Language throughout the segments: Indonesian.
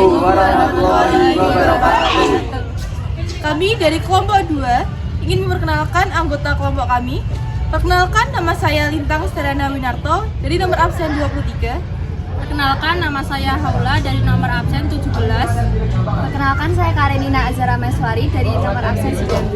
Assalamualaikum warahmatullahi wabarakatuh. Kami dari kelompok 2 ingin memperkenalkan anggota kelompok kami. Perkenalkan, nama saya Lintang Sterana Winarto dari nomor absen 23. Perkenalkan, nama saya Haula dari nomor absen 17. Perkenalkan, saya Karenina Azara Meswari dari nomor absen 19.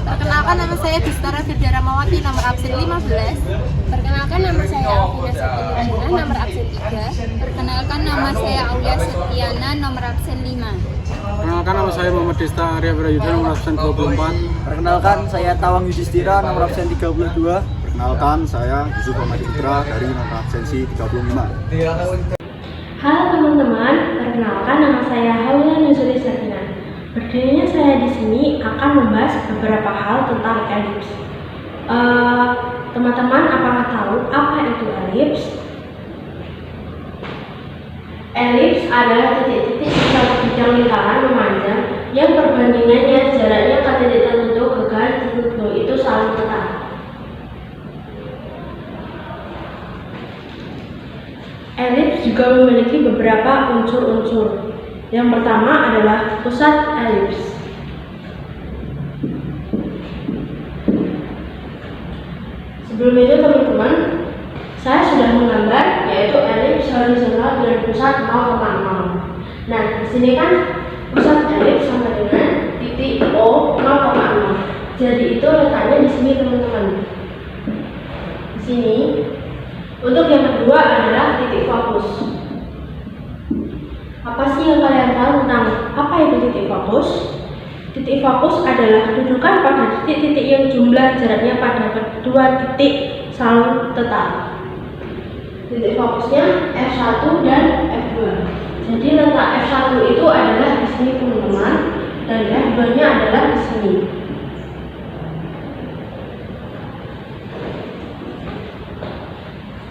Perkenalkan, nama saya Bistara Firdara Mawati nomor absen 15. Perkenalkan, nama saya Alvina Septiana nomor absen 3. Perkenalkan, nama saya Aulia Septiana nomor absen 5. Perkenalkan, nama saya Muhammad Desta Arya Brayudha nomor absen 24. Perkenalkan, saya Tawang Yudhistira nomor absen 32. Perkenalkan, saya Yusuf Ahmad Putra dari nomor absensi 35. Halo teman-teman, perkenalkan nama saya Haula Nuzuli Sakina. Berdirinya saya di sini akan membahas beberapa hal tentang elips. Teman-teman, apakah tahu apa itu elips? Elips adalah titik-titik di satu bidang lingkaran memanjang yang perbandingannya jaraknya ke titik tertentu ke garis tertentu itu saling tetap. Elips juga memiliki beberapa unsur-unsur. Yang pertama adalah pusat elips. Sebelum itu teman-teman, saya sudah menggambar yaitu elips horizontal dengan pusat 0,0. Nah, di sini kan pusat elips sama dengan titik O 0,0. Jadi itu letaknya di sini teman-teman. Di sini. Untuk yang kedua adalah titik fokus. Apa sih yang kalian tahu tentang apa itu titik fokus? Titik fokus adalah dudukan pada titik-titik yang jumlah jaraknya pada kedua titik selalu tetap. Titik fokusnya F1 dan F2. Jadi letak F1 itu adalah di sini teman-teman, dan F2-nya adalah di sini.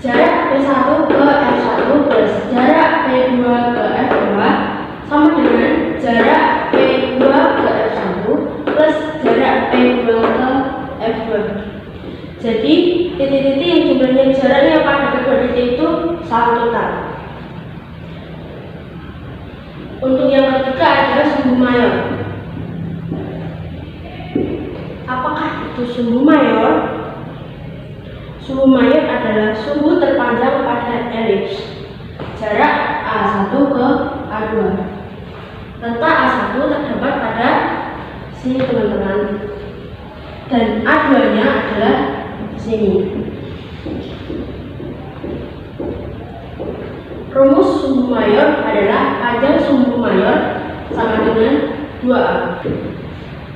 Jarak P1 ke F1 plus jarak P2 ke F2 sama dengan jarak P2 ke F1 plus jarak P2 ke F2. Jadi titik-titik yang jumlahnya jaraknya pada kedua titik itu sama total. Untuk yang ketiga adalah sumbu mayor. Apakah itu sumbu mayor? Sumbu mayor adalah sumbu terpanjang pada elips. Jarak A1 ke A2. Letak A1 terdapat pada sini teman-teman. Dan A2-nya adalah di sini. Rumus sumbu mayor adalah panjang sumbu mayor sama dengan 2A.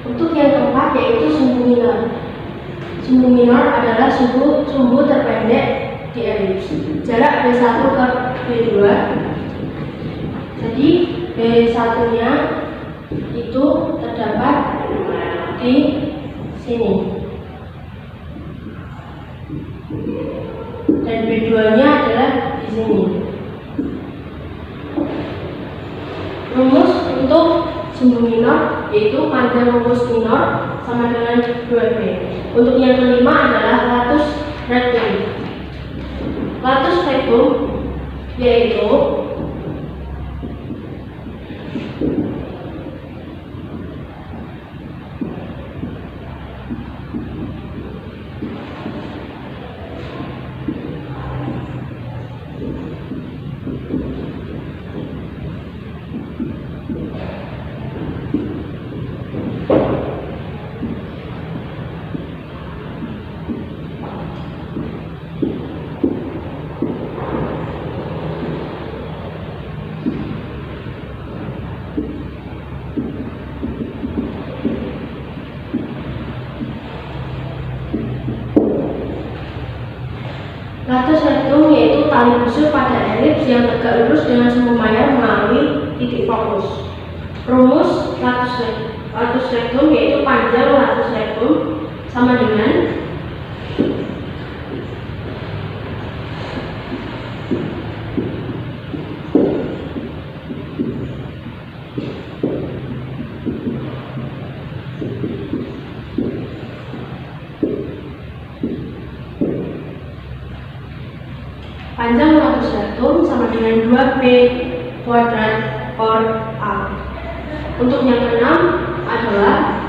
Untuk yang keempat yaitu sumbu minor. Sumbu minor adalah sumbu terpendek di elips. Jarak B1 ke B2. Jadi B1-nya itu terdapat di sini. Dan B2-nya adalah di sini. Rumus untuk sumbu minor yaitu panjang rumus minor sama dengan 2B. Untuk yang kelima adalah latus rectum. Latus rectum yaitu latus rectum yaitu tali busur pada elips yang tegak lurus dengan sumbu mayor melalui titik fokus. Rumus latus rectum yaitu panjang latus rectum sama dengan panjang latus rectum sama dengan 2P kuadrat ekor A. Untuk yang keenam adalah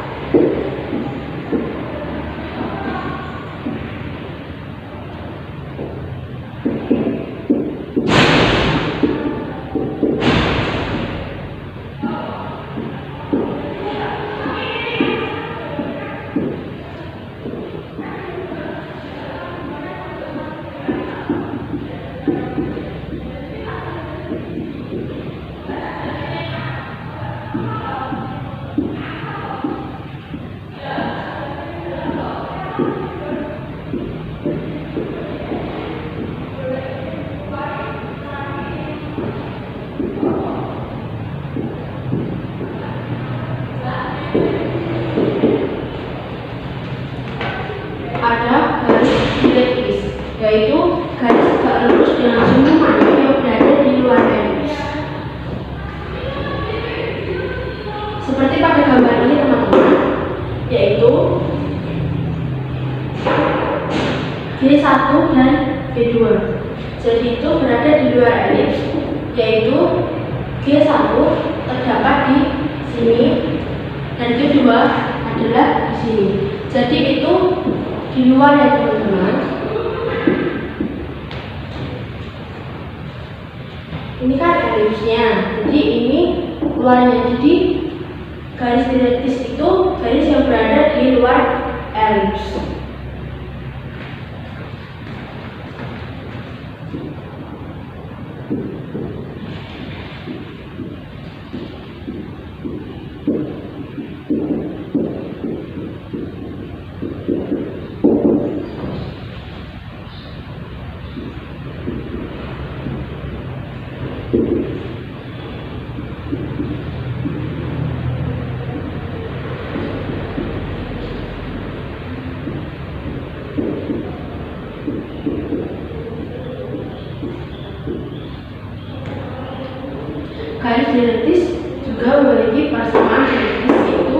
ada garis direktris, yaitu garis tegak lurus dengan senyuman yang berada di luar elips. Seperti pada gambar ini teman-teman, yaitu G1 dan G2. Jadi itu berada di luar elips, yaitu G1 terdapat di sini dan G2 adalah di sini. Jadi itu di luar ya teman-teman. Ini kan elipsnya, jadi ini luarnya. Jadi garis direktris itu garis yang berada di luar elips. Garis direktris juga memiliki persamaan direktris, yaitu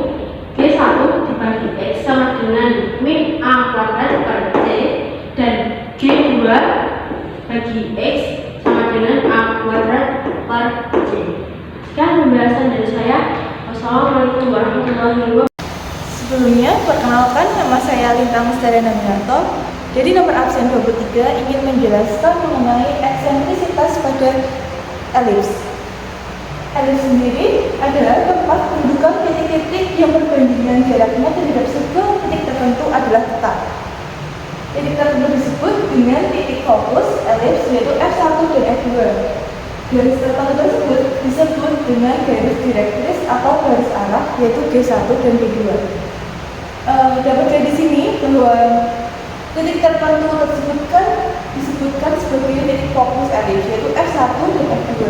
G1 dibagi X sama dengan min A kuadrat per C, dan G2 bagi X sama dengan A kuadrat per C. Sekian pembahasan dari saya. Wassalamualaikum warahmatullahi wabarakatuh. Sebelumnya, perkenalkan, nama saya Lintang Sterena Winarto. Jadi nomor absen 23 ingin menjelaskan mengenai eksentrisitas pada elips. Elips sendiri adalah tempat pendudukan titik-titik yang perbandingan jaraknya terhadap sebuah titik tertentu adalah tetap. Titik tertentu disebut dengan titik fokus elips, yaitu F1 dan F2. Garis tertentu tersebut disebut dengan garis direktris atau garis arah, yaitu G1 dan G2. Dapat dilihat di sini bahwa titik tertentu tersebut disebutkan sebagai titik fokus elips, yaitu F1 dan F2.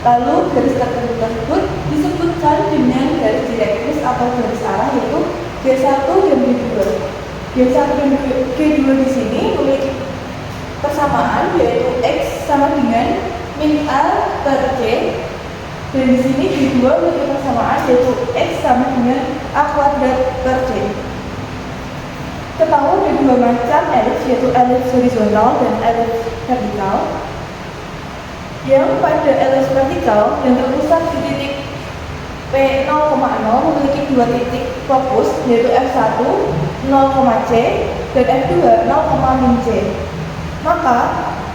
Lalu garis tertentu tersebut disebutkan dengan garis direktris atau garis arah, yaitu G1 dan G2. G1 dan G2 di sini memiliki persamaan, yaitu X sama dengan min A per C, dan di sini G2 memiliki persamaan, yaitu X sama dengan A kuadrat per C. Ketahui ada dua macam elips, yaitu elips horizontal dan elips vertikal. Yang pada elips vertikal yang terpusat di titik P0,0 memiliki dua titik fokus, yaitu F1 0,C dan F2 0,C. Maka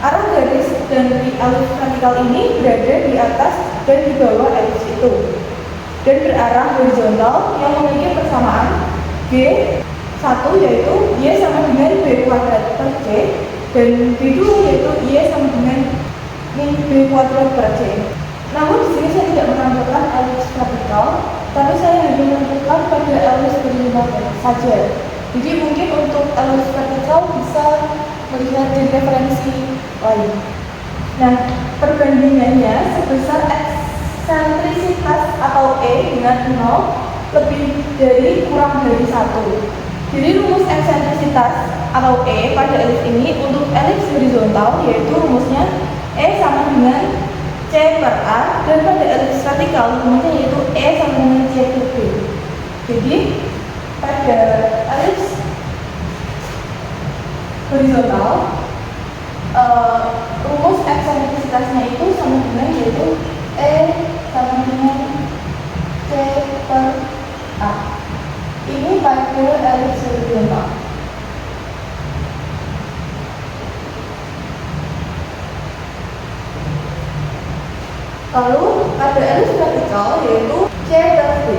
arah garis dari elips vertikal ini berada di atas dan di bawah elips itu, dan berarah horizontal yang memiliki persamaan G1 yaitu Y sama dengan B kuadrat per C, dan B2 yaitu Y sama dengan min B kuadrat per C. Namun di sini saya tidak menentukan elips vertikal, tapi saya hanya menentukan pada elips horizontal saja. Jadi mungkin untuk elips vertikal bisa melihat dari referensi lain. Nah, perbandingannya sebesar eksentrisitas atau E dengan 0 lebih dari kurang dari 1. Jadi rumus eksentrisitas atau E pada elips ini untuk elips horizontal yaitu rumusnya E sama dengan C per A, dan pada elips vertikal rumusnya yaitu E sama dengan C per B. Jadi pada elips horizontal rumus eksentrisitasnya itu sama dengan yaitu E sama pada elips horizontal. Lalu pada elips vertikal yaitu C plus D.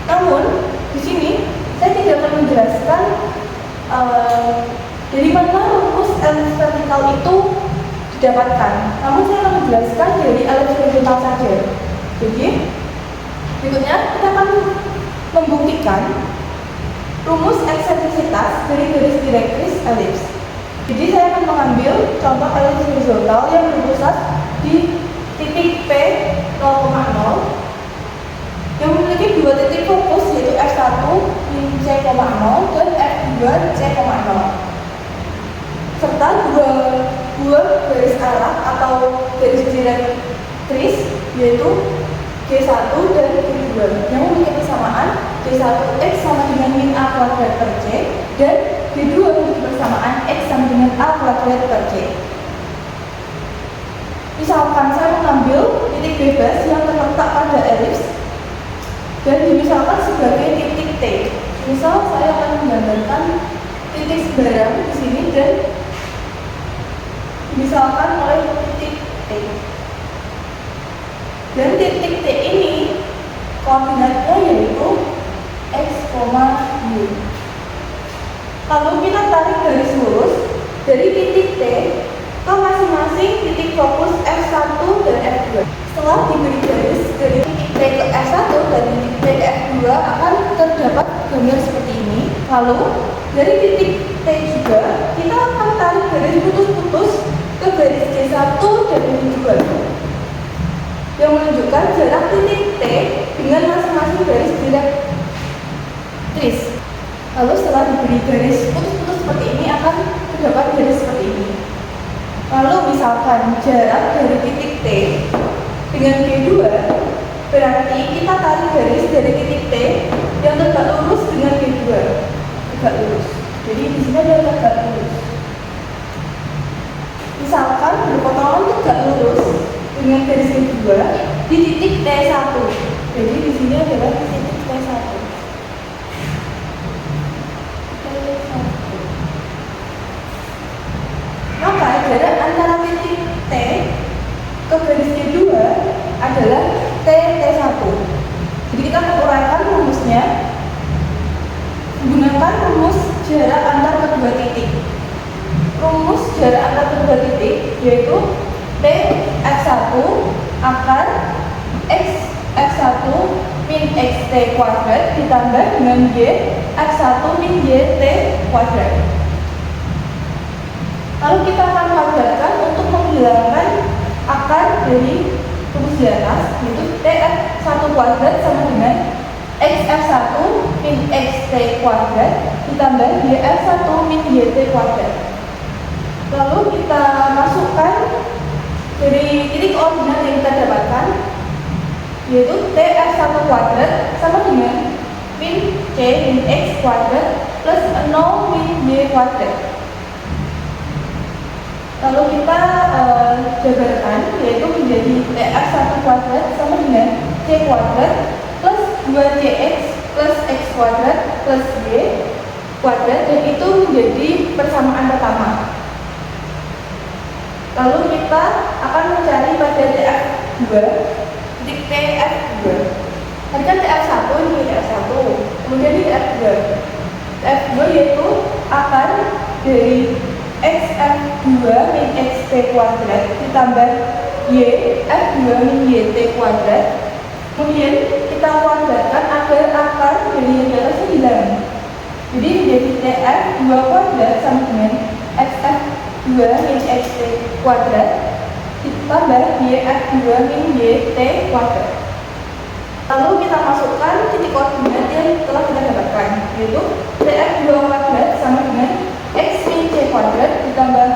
Namun di sini saya tidak akan menjelaskan dari mana rumus elips vertikal itu didapatkan. Namun saya akan menjelaskan dari elips horizontal saja. Jadi berikutnya kita akan membuktikan rumus eksentrisitas dari garis direktris elips. Jadi saya akan mengambil contoh elips horizontal yang berpusat di titik P 0,0 yang memiliki dua titik fokus yaitu F1 min C,0 dan F2 C,0 serta dua garis arah atau garis direktris yaitu G1 dan G2 yang memiliki persamaan G1 X sama dengan min A kuadrat per C dan G2 memiliki persamaan X sama dengan A kuadrat per C. Misalkan saya mengambil titik bebas yang terletak pada elips dan dimisalkan sebagai titik T. Misal saya akan menggambarkan titik sebarang di sini dan dimisalkan oleh titik T. Dan titik T ini koordinatnya yaitu X, Y. Lalu kita tarik garis lurus dari titik T ke masing-masing titik fokus F1 dan F2. Setelah diberi garis dari titik T ke F1 dan titik T ke F2 akan terdapat gambar seperti ini. Lalu dari titik T juga kita akan tarik garis putus-putus ke garis G1 dan G2 yang menunjukkan jarak titik T dengan masing-masing garis direktris. Lalu setelah diberi garis putus-putus seperti ini akan terdapat garis seperti ini. Lalu misalkan jarak dari titik T dengan G2 berarti kita tarik garis dari titik T yang tegak lurus dengan G2 tegak lurus. Jadi di sini ada tegak lurus. Misalkan berpotongan tegak lurus dengan garis G2 di titik T1. Jadi di sini adalah titik T1. Maka jarak antara titik T ke garis G2 adalah T1. Jadi kita menguraikan rumusnya menggunakan rumus jarak antar kedua titik. Rumus jarak antar kedua titik yaitu T F1 akar X F1 min XT kuadrat ditambah dengan Y F1 min YT kuadrat. Lalu kita akan kuadratkan untuk menghilangkan akar dari rumus di atas yaitu TF1 kuadrat sama dengan XF1 min XT kuadrat ditambah YF1 min YT kuadrat. Lalu kita masukkan dari titik koordinat yang kita dapatkan yaitu TF1 kuadrat sama dengan min C min X kuadrat plus 0 min Y kuadrat. Lalu kita jabarkan yaitu menjadi TF1 kuadrat sama dengan C kuadrat plus 2CX plus X kuadrat plus Y kuadrat dan itu menjadi persamaan pertama. Lalu kita akan mencari pada TF2 titik TF2. Tadi kan TF1 ini TF1 kemudian ini TF2. TF2 yaitu akar dari XF2 min XT kuadrat ditambah Y F2 min YT kuadrat. Kemudian kita kuadratkan agar akar dari yang di atas hilang. Jadi menjadi TF2 kuadrat sama dengan XF2 min XT kuadrat ditambah YF2 min YT kuadrat. Lalu kita masukkan titik koordinat yang telah kita dapatkan yaitu TF2 kuadrat sama dengan X min C kuadrat ditambah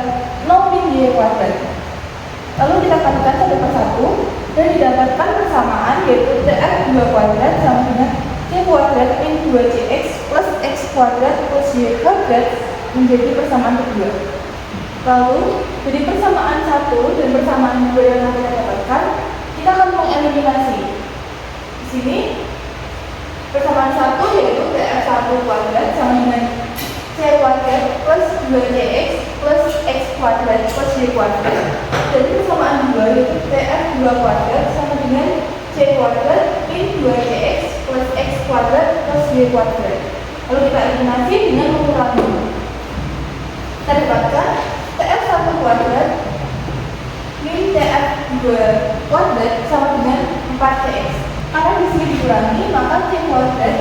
0 min Y kuadrat. Lalu kita kalikan satu persatu dan didapatkan persamaan yaitu TF2 kuadrat sama dengan C kuadrat min 2CX plus X kuadrat plus Y kuadrat menjadi persamaan kedua. Lalu dari persamaan 1 dan persamaan 2 yang kita dapatkan, kita akan mengeliminasi. Di sini persamaan 1 yaitu TF1 kuadrat sama dengan C kuadrat plus 2CX plus X kuadrat plus Y kuadrat. Dan persamaan 2 yaitu TF2 kuadrat sama dengan C kuadrat min 2CX plus X kuadrat plus Y kuadrat. Lalu kita eliminasi dengan mengurangi. Kita dapatkan TF1 kuadrat min TF2 kuadrat sama dengan 4CX. Karena di sini dikurangi, maka C kuadrat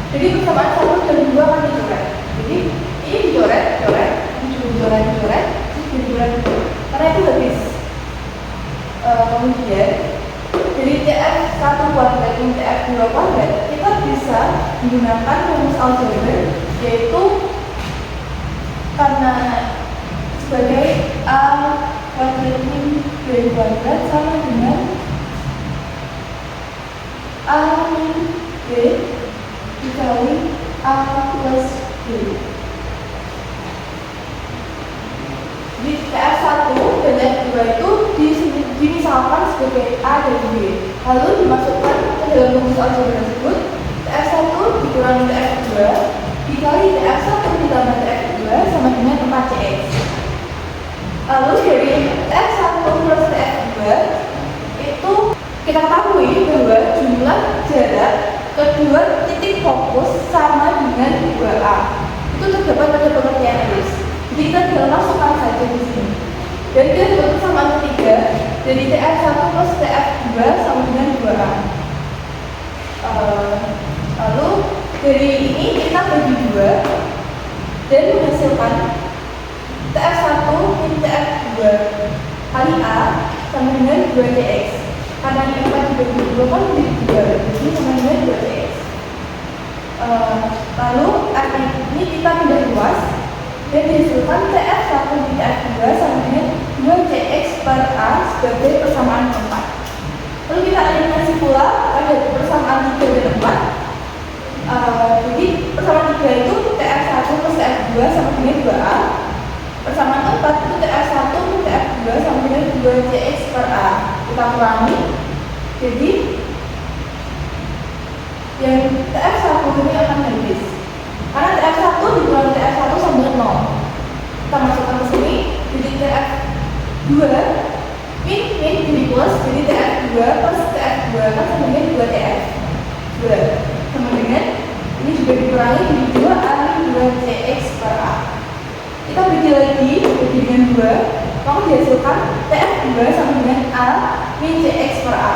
jadi persamaan 1 dan 2 akan dicoret. Jadi ini dicoret, dicoret, karena itu habis. Kemudian dari TF1 kuadrat dan TF2 kuadrat kita bisa menggunakan rumus aljabar, yaitu karena sebagai A kuadrat min B kuadrat sama dengan A min B dikali A plus B. Di TF1 dan TF2 itu dimisalkan sebagai A dan B, lalu dimasukkan ke dalam rumus aljabar tersebut. TF1 dikurangi TF2 dikali TF1 ditambah TF2 sama dengan 4CX. Lalu dari TF1 plus TF2 itu kita ketahui bahwa jumlah jarak kedua titik fokus sama dengan 2A. Itu terdapat pada pengertian ellipse. Jadi kita tinggal masukkan saja di sini. Dan kita dapat persamaan ketiga dari TF1 plus TF2 sama dengan 2A. Lalu dari ini kita bagi 2 dan menghasilkan TF1 min TF2 kali A sama dengan 2CX. Karena ini 4 dibagi 2 kan menjadi 2, jadi sama dengan 2CX. Lalu karena ini kita pindah luas dan dihasilkan TF1 min TF2 sama dengan 2CX per A sebagai persamaan 4. Lalu kita eliminasi pula pada persamaan 3 dan 4. Jadi persamaan 3 itu TF1 plus TF2 sama dengan 2A. Persamaan 4 itu TF1 plus TF2 sama dengan 2CX per A. Kita kurangi, jadi yang TF1 ini akan habis. Karena TF1 dikurangi TF1 sama dengan 0. Kita masukkan ke sini, jadi TF2 min jadi plus, jadi TF2 plus TF2 kan sama dengan 2TF2 sama dengan ini juga dikurangi jadi 2A min 2CX per A. Kita bagi lagi, bagi dengan 2, maka dihasilkan TF2 sama dengan A min CX per A.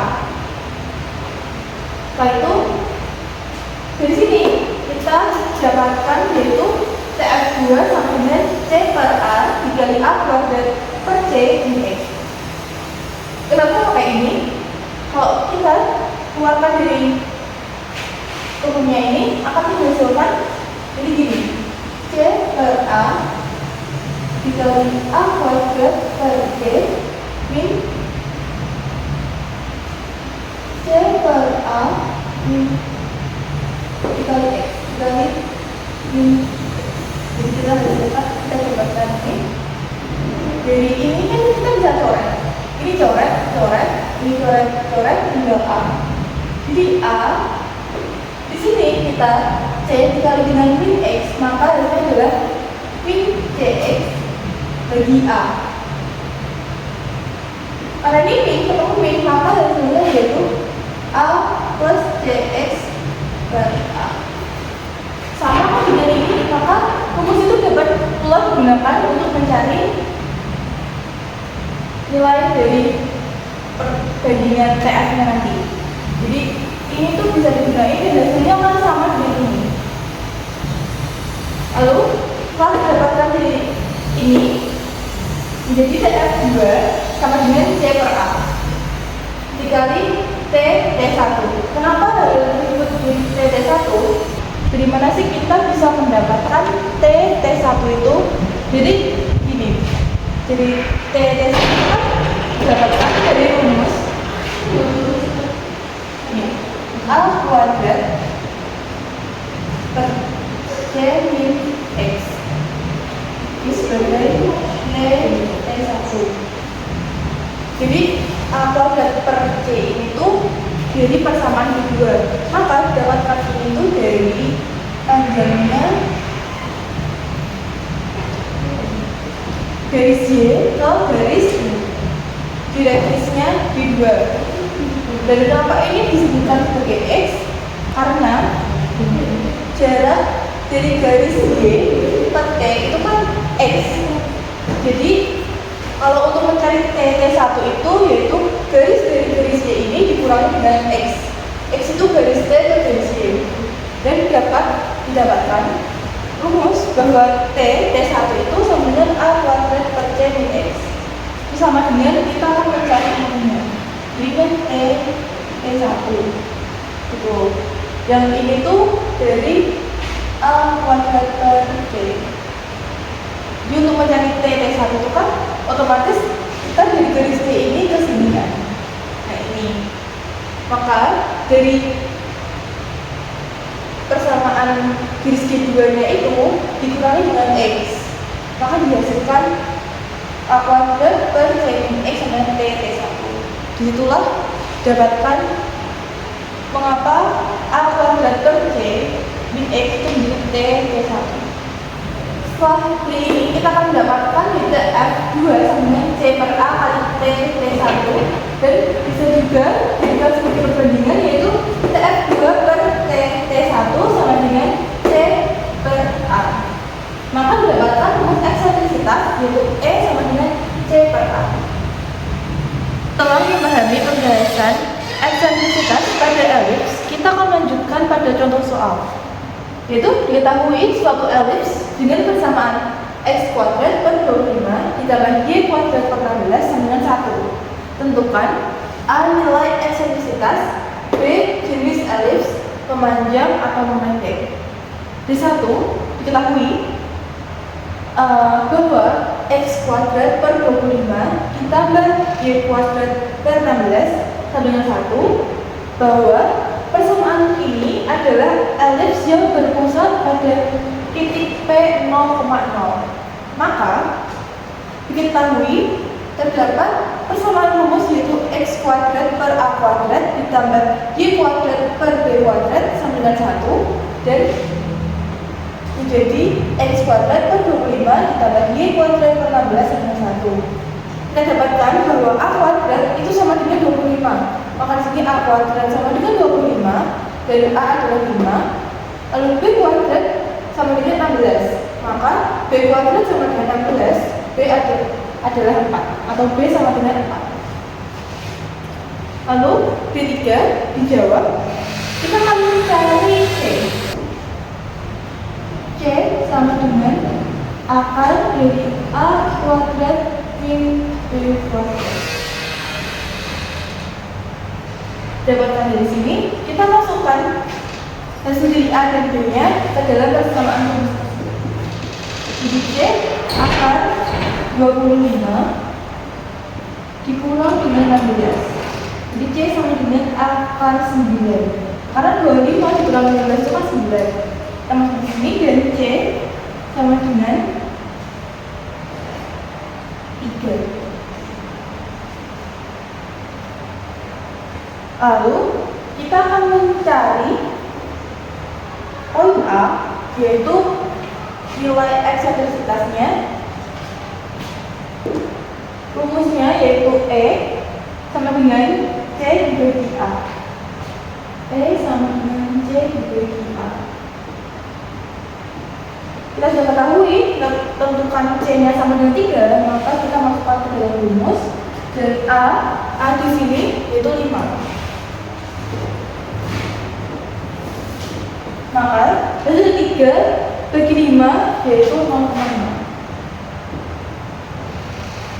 Setelah itu dari sini kita dapatkan yaitu TF2 sama dengan C per A dikali A kuadrat per C min X. Kenapa pakai ini? Kalau kita keluarkan dari umumnya ini akan menghasilkan jadi gini, C per A dikali A kuadrat per C min C per A min dikali X dikali min. Jadi kita dapatkan ini. Dari ini kan kita bisa coret. Ini coret, ini coret, tinggal A. Jadi A di sini kita C dikali dengan min X, maka hasilnya adalah min CX bagi A. Karena ini min ketemu min, maka hasilnya yaitu A plus CX per A. Sama dengan ini, maka rumus itu dapat pula digunakan untuk mencari nilai dari perbandingan TF-nya nanti. Jadi ini tuh bisa digunakan dan hasilnya akan sama dengan ini. Lalu setelah didapatkan dari ini menjadi TF2 sama dengan C per A dikali T1. Kenapa disebut T1? Dari mana sih kita bisa mendapatkan T1 itu? Jadi gini, jadi T1 itu kan didapatkan dari rumus ini A kuadrat per C min X ini sebagai T1. Jadi A kuadrat per C ini tuh dari persamaan kedua. Maka dapatkan ini tuh dari panjangnya garis Y ke garis I. Direktrisnya di 2. Dan dampak ini disebutkan sebagai X karena jarak dari garis Y ke T itu kan X. Jadi kalau untuk mencari T1 itu yaitu garis dari garis Y ini dikurangi dengan X. X itu garis T ke garis Y. Dan didapatkan rumus bahwa T1 itu sama dengan A kuadrat per C min X. Itu sama dengan kita akan mencari A-nya. Jadi kan T1 itu. Yang ini tuh dari A kuadrat per C. Jadi untuk mencari T1 itu kan otomatis kita dari garis T ini ke sini kan. Nah ini. Maka dari persamaan garis keduanya itu dikurangi dengan X. Maka dihasilkan A kuadrat per C min X sama T1. Disitulah dapatkan mengapa A kuadrat per C min X itu menjadi T1. Setelah ini kita akan mendapatkan yaitu F2 sama dengan C per A kali T1. Dan bisa juga jadikan sebagai perbandingan yaitu F2 per T1 sama dengan C per A. Maka mendapatkan rumus eksentrisitas yaitu E sama dengan C per A. Setelah memahami pembahasan eksentrisitas pada elips, kita akan lanjutkan pada contoh soal. Yaitu diketahui suatu elips dengan persamaan X kuadrat per 25 ditambah Y kuadrat per 16 sama dengan 1. Tentukan A nilai eksentrisitas, B jenis elips, memanjang atau memendek. Di 1 diketahui bahwa X kuadrat per 25 ditambah Y kuadrat per 16 sama dengan 1, bahwa persamaan ini adalah elips yang berpusat pada titik P 0,0. Maka diketahui terdapat persamaan rumus yaitu X kuadrat per A kuadrat ditambah Y kuadrat per B kuadrat sama dengan 1 dan menjadi X kuadrat per 25 ditambah Y kuadrat per 16 sama dengan 1. Kita dapatkan bahwa A kuadrat itu sama dengan 25. Maka di sini A kuadrat sama dengan 25 dan A adalah 5. Lalu B kuadrat sama dengan 16. Maka B kuadrat sama dengan 16, B adalah 4 atau B sama dengan 4. Lalu D3 dijawab. Kita akan mencari C. C sama dengan akar dari A kuadrat min B kuadrat. Dapatkan dari sini, kita masukkan hasil dari A dan B nya ke dalam persamaan rumus tersebut. Jadi C akar 25 dikurang dengan 16. Jadi C sama dengan akar 9. Karena 25 dikurang 16 itu kan 9. Kita masuk di sini dan C sama dengan 3. Lalu kita akan mencari poin A, yaitu nilai eksentrisitasnya. Rumusnya yaitu E sama dengan C dibagi A. E sama dengan C dibagi A. Kita sudah ketahui, kita tentukan C-nya sama dengan 3, maka kita masukkan ke dalam rumus. Dan A di sini yaitu 5. Maka hasil 3 bagi 5 yaitu 0,5.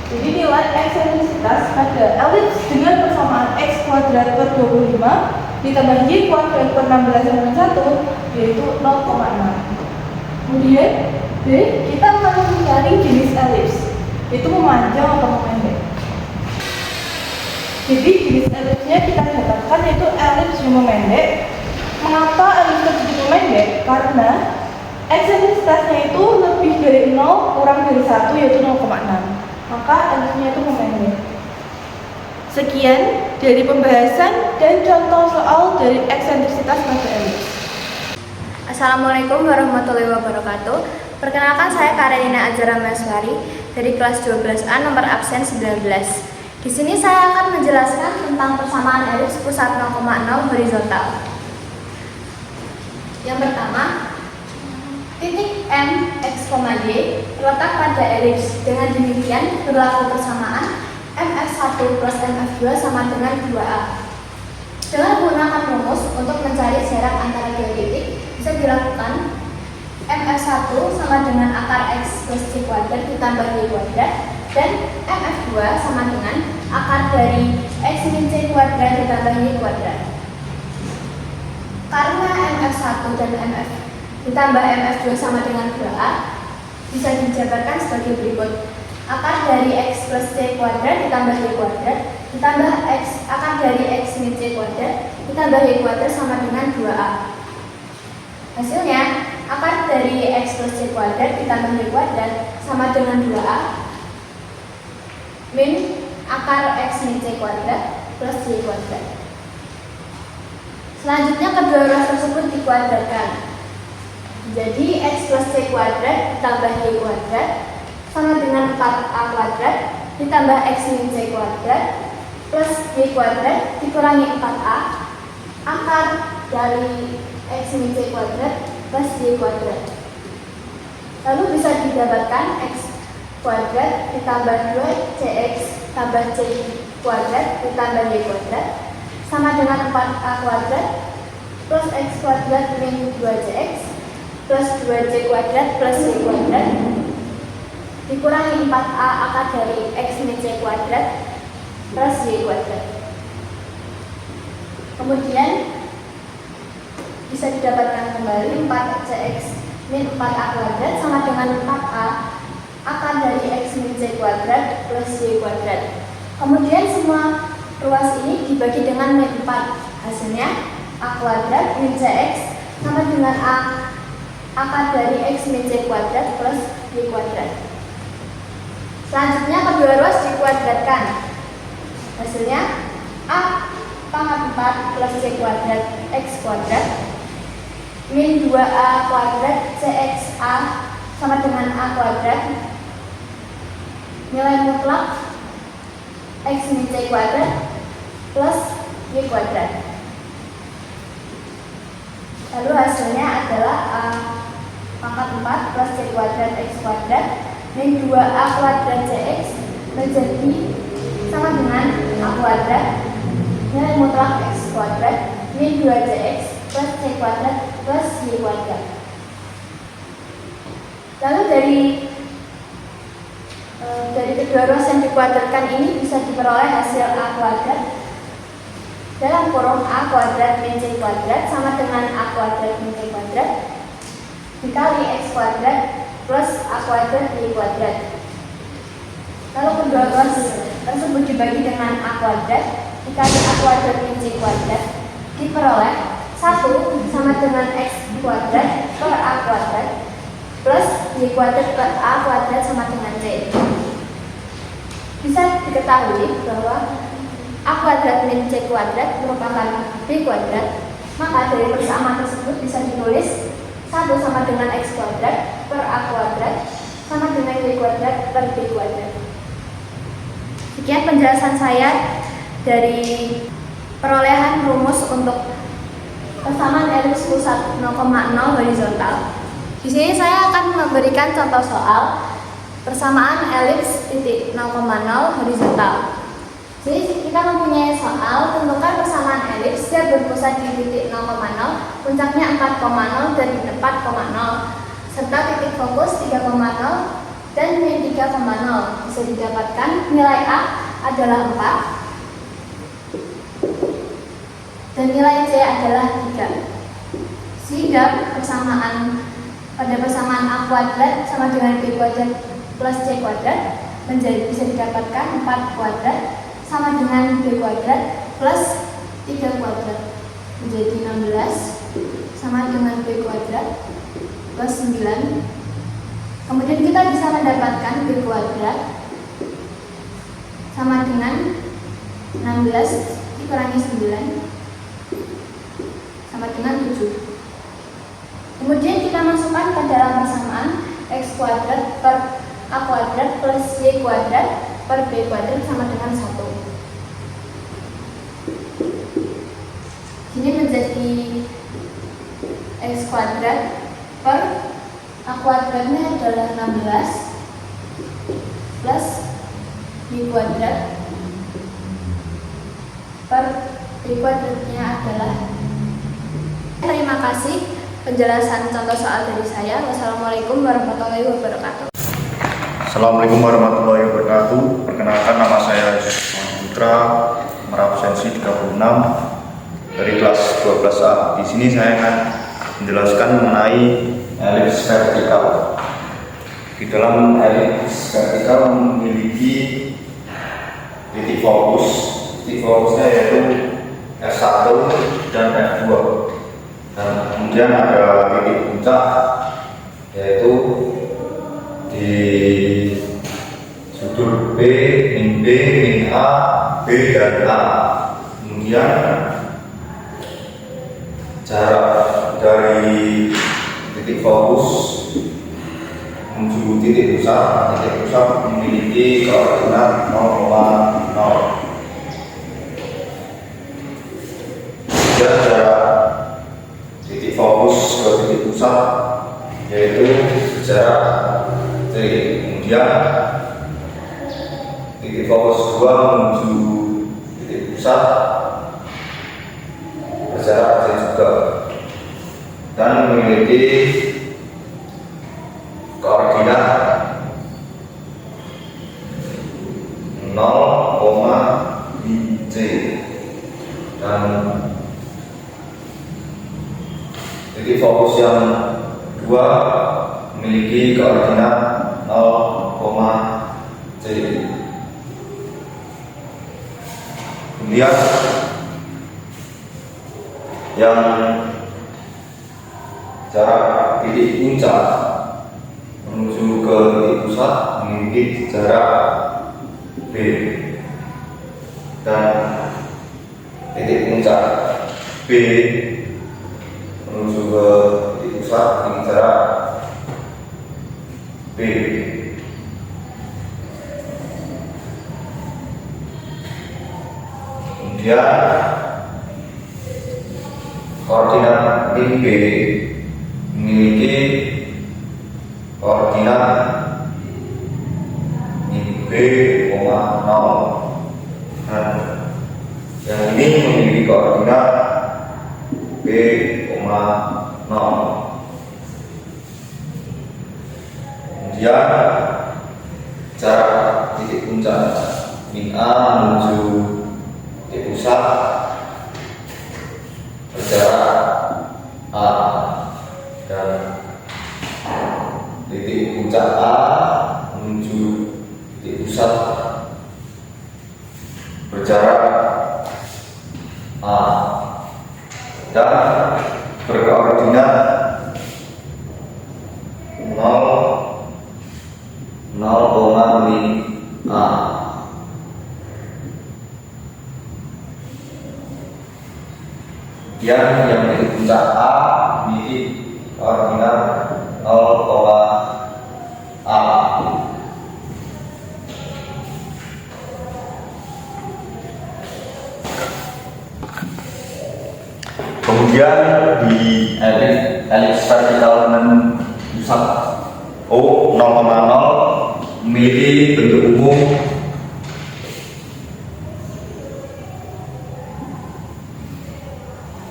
Jadi nilai eksentrisitas pada elips dengan persamaan X kuadrat per 25 ditambah Y kuadrat per 16 sama 1 yaitu 0,6. Kemudian B, kita akan mencari jenis elips, itu memanjang atau memendek. Jadi jenis elipsnya kita dapatkan yaitu elips yang memendek. Mengapa elips tersebut memendek? Karena Eksentrisitasnya itu lebih dari 0 kurang dari 1 yaitu 0,6. Maka elipsnya itu memendek. Sekian dari pembahasan dan contoh soal dari eksentrisitas pada elips. Assalamualaikum warahmatullahi wabarakatuh. Perkenalkan, saya Karenina Azhara Maheswari dari kelas 12A nomor absen 19. Di sini saya akan menjelaskan tentang persamaan elips pusat 0,0 horizontal. Yang pertama, titik M, X, Y terletak pada elips. Dengan demikian berlaku persamaan MF1 plus MF2 sama dengan 2A. Dengan menggunakan rumus untuk mencari jarak antara dua titik bisa dilakukan MF1 sama dengan akar X plus Y kuadrat ditambah Y kuadrat, dan MF2 sama dengan akar dari X min Y kuadrat ditambah Y kuadrat. Karena MF1 dan MF ditambah MF2 sama dengan 2A, bisa dijabarkan sebagai berikut. Akar dari X plus Y kuadrat ditambah Y kuadrat ditambah akar dari X min Y kuadrat ditambah Y kuadrat sama dengan 2A. Hasilnya, akar dari X plus Y kuadrat ditambah Y kuadrat sama dengan 2A min akar X min Y kuadrat plus Y kuadrat. Selanjutnya kedua ruas tersebut dikuadratkan. Jadi X plus Y kuadrat ditambah Y kuadrat sama dengan 4A kuadrat ditambah X min Y kuadrat plus Y kuadrat dikurangi 4A akar dari X min Y kuadrat plus Y kuadrat. Lalu bisa didapatkan X kuadrat ditambah 2CX tambah Y kuadrat ditambah Y kuadrat sama dengan 4A kuadrat plus X kuadrat min 2CX plus 2Y kuadrat plus Y kuadrat dikurangi 4A akar dari X min Y kuadrat plus Y kuadrat. Kemudian bisa didapatkan kembali 4CX min 4A kuadrat sama dengan 4A akar dari X min Y kuadrat plus Y kuadrat. Kemudian semua ruas ini dibagi dengan min 4. Hasilnya A kuadrat min CX sama dengan A akar dari X min Y kuadrat plus Y kuadrat. Selanjutnya kedua ruas dikuadratkan. Hasilnya A pangkat 4 plus Y kuadrat X kuadrat min 2A kuadrat CXA sama dengan A kuadrat. Nilai mutlak X min Y kuadrat plus Y kuadrat. Lalu hasilnya adalah A pangkat 4 plus Y kuadrat X kuadrat min 2A kuadrat CX menjadi sama dengan A kuadrat nilai mutlak X kuadrat min 2CX plus Y kuadrat plus Y kuadrat. Lalu dari kedua ruas yang dikuadratkan ini bisa diperoleh hasil A kuadrat dalam kurung A kuadrat min Y kuadrat sama dengan A kuadrat min Y kuadrat dikali X kuadrat plus A kuadrat Y kuadrat. Lalu kedua ruas tersebut dibagi dengan A kuadrat dikali A kuadrat min Y kuadrat diperoleh 1 sama dengan X kuadrat per A kuadrat plus Y kuadrat per A kuadrat sama dengan Y. Bisa diketahui bahwa A kuadrat min Y kuadrat merupakan B kuadrat, maka dari persamaan tersebut bisa ditulis 1 sama dengan X kuadrat per A kuadrat sama dengan Y kuadrat per B kuadrat. Sekian penjelasan saya dari perolehan rumus untuk persamaan elips pusat 0,0 horizontal. Di sini saya akan memberikan contoh soal persamaan elips titik 0,0 horizontal. Jadi kita mempunyai soal tentukan persamaan elips yang berpusat di titik 0,0, puncaknya 4,0 dan 4,0 serta titik fokus 3,0 dan min 3,0. Bisa didapatkan nilai A adalah 4 dan nilai C adalah 3. Sehingga pada persamaan A kuadrat sama dengan B kuadrat plus C kuadrat bisa didapatkan 4 kuadrat sama dengan B kuadrat plus 3 kuadrat menjadi 16 sama dengan B kuadrat plus 9. Kemudian kita bisa mendapatkan B kuadrat sama dengan 16 dikurangi 9 sama dengan 7. Kemudian kita masukkan ke dalam persamaan X kuadrat per A kuadrat plus Y kuadrat per B kuadrat sama dengan 1. Ini menjadi X kuadrat per A kuadratnya adalah 16 plus B kuadrat per B kuadratnya adalah. Terima kasih penjelasan contoh soal dari saya. Wassalamualaikum warahmatullahi wabarakatuh. Assalamualaikum warahmatullahi wabarakatuh. Perkenalkan, nama saya Yusuf Putra, nomor absensi 36 dari kelas 12A. Di sini saya akan menjelaskan mengenai elips vertikal. Di dalam elips vertikal memiliki titik fokus. Titik fokusnya yaitu F1 dan F2. Dan kemudian ada titik puncak yaitu di sudut B, min B, min A, B dan A. Kemudian jarak dari titik fokus menuju titik pusat memiliki koordinat 0,0. Dan jarak titik fokus ke titik pusat yaitu jarak T. Kemudian titik fokus 2 menuju titik pusat berjarak T juga dan memiliki koordinat 0, J dan titik fokus yang 2 memiliki koordinat 0, J. Kemudian yang jarak titik puncak menuju ke titik pusat memiliki jarak B dan titik puncak B menuju ke titik pusat memiliki jarak B. Kemudian koordinat min B memiliki koordinat min B, 0. Dan yang ini memiliki koordinat B, 0. Kemudian jarak titik puncak min A menuju titik pusat berjarak A dan titik puncak A menuju titik pusat berjarak A dan berkoordinat 0, min A. Yang titik puncak A memiliki koordinat 0, A. Kemudian di elips vertikal dengan pusat O 0,0 memiliki bentuk umum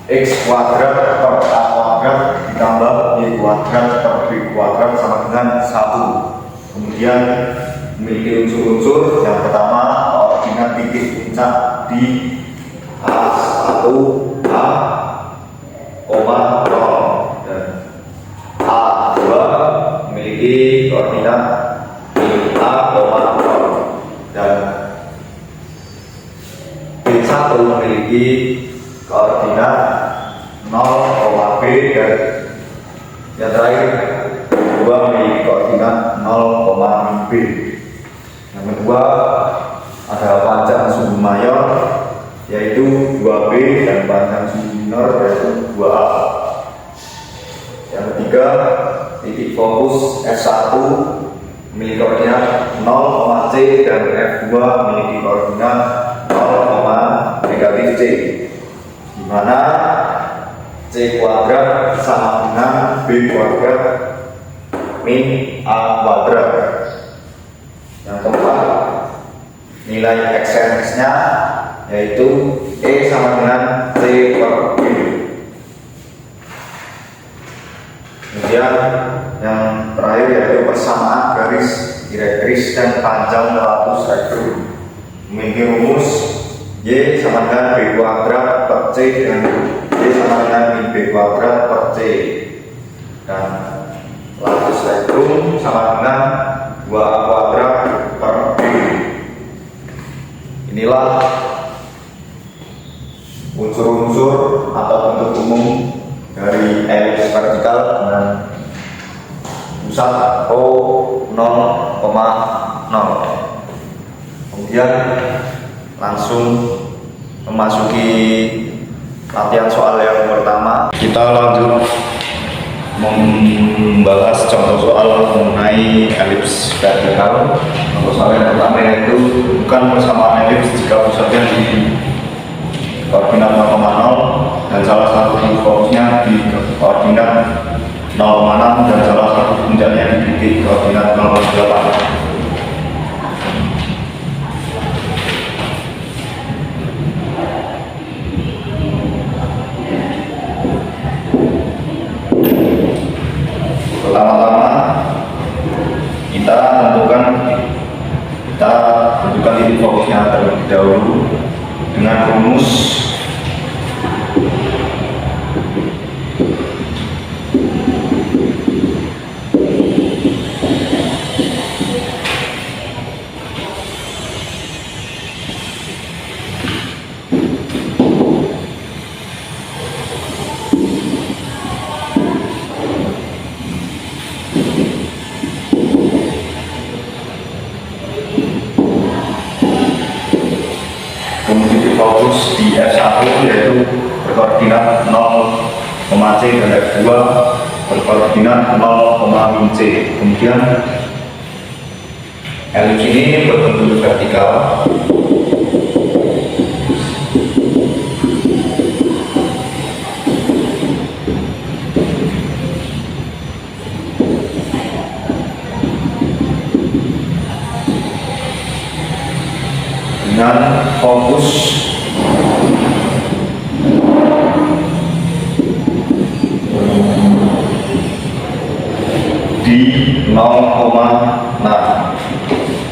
X kuadrat per A kuadrat ditambah Y kuadrat per B kuadrat sama dengan 1. Kemudian memiliki unsur-unsur. Yang pertama, koordinat titik puncak di A1, A, 0 dan A2 memiliki koordinat A, 0 dan B1 memiliki koordinat 0, B dan yang terakhir fokus F1 memiliki koordinat 0, C dan F2 memiliki koordinat 0, negatif C, di mana C kuadrat sama dengan B kuadrat min A kuadrat. Yang keempat, nilai X dan X-nya yaitu E sama dengan C per B. Kemudian yang terakhir yaitu persamaan garis direktris dan panjang relatus rektum memiliki rumus Y sama dengan B kuadrat per C dan Y sama dengan min B kuadrat per C, dan latus rektum sama dengan 2A kuadrat per B. Inilah unsur-unsur atau bentuk umum dari elips vertikal dengan pusat O 0,0. Kemudian langsung memasuki latihan soal yang pertama. Kita lanjut membahas contoh soal mengenai elips vertikal. Contoh soal yang pertama yaitu bukan persamaan elips jika pusatnya di koordinat 0,0 dan salah satu fokusnya di koordinat 0,6 dan salah satu puncaknya di titik koordinat 0,8. Pertama-tama kita tentukan titik fokusnya terlebih dahulu dengan rumus fokus di F1 yaitu berkoordinat 0, C dan F2 berkoordinat 0, C. Kemudian elips ini berbentuk vertikal. Dengan fokus di 0,6,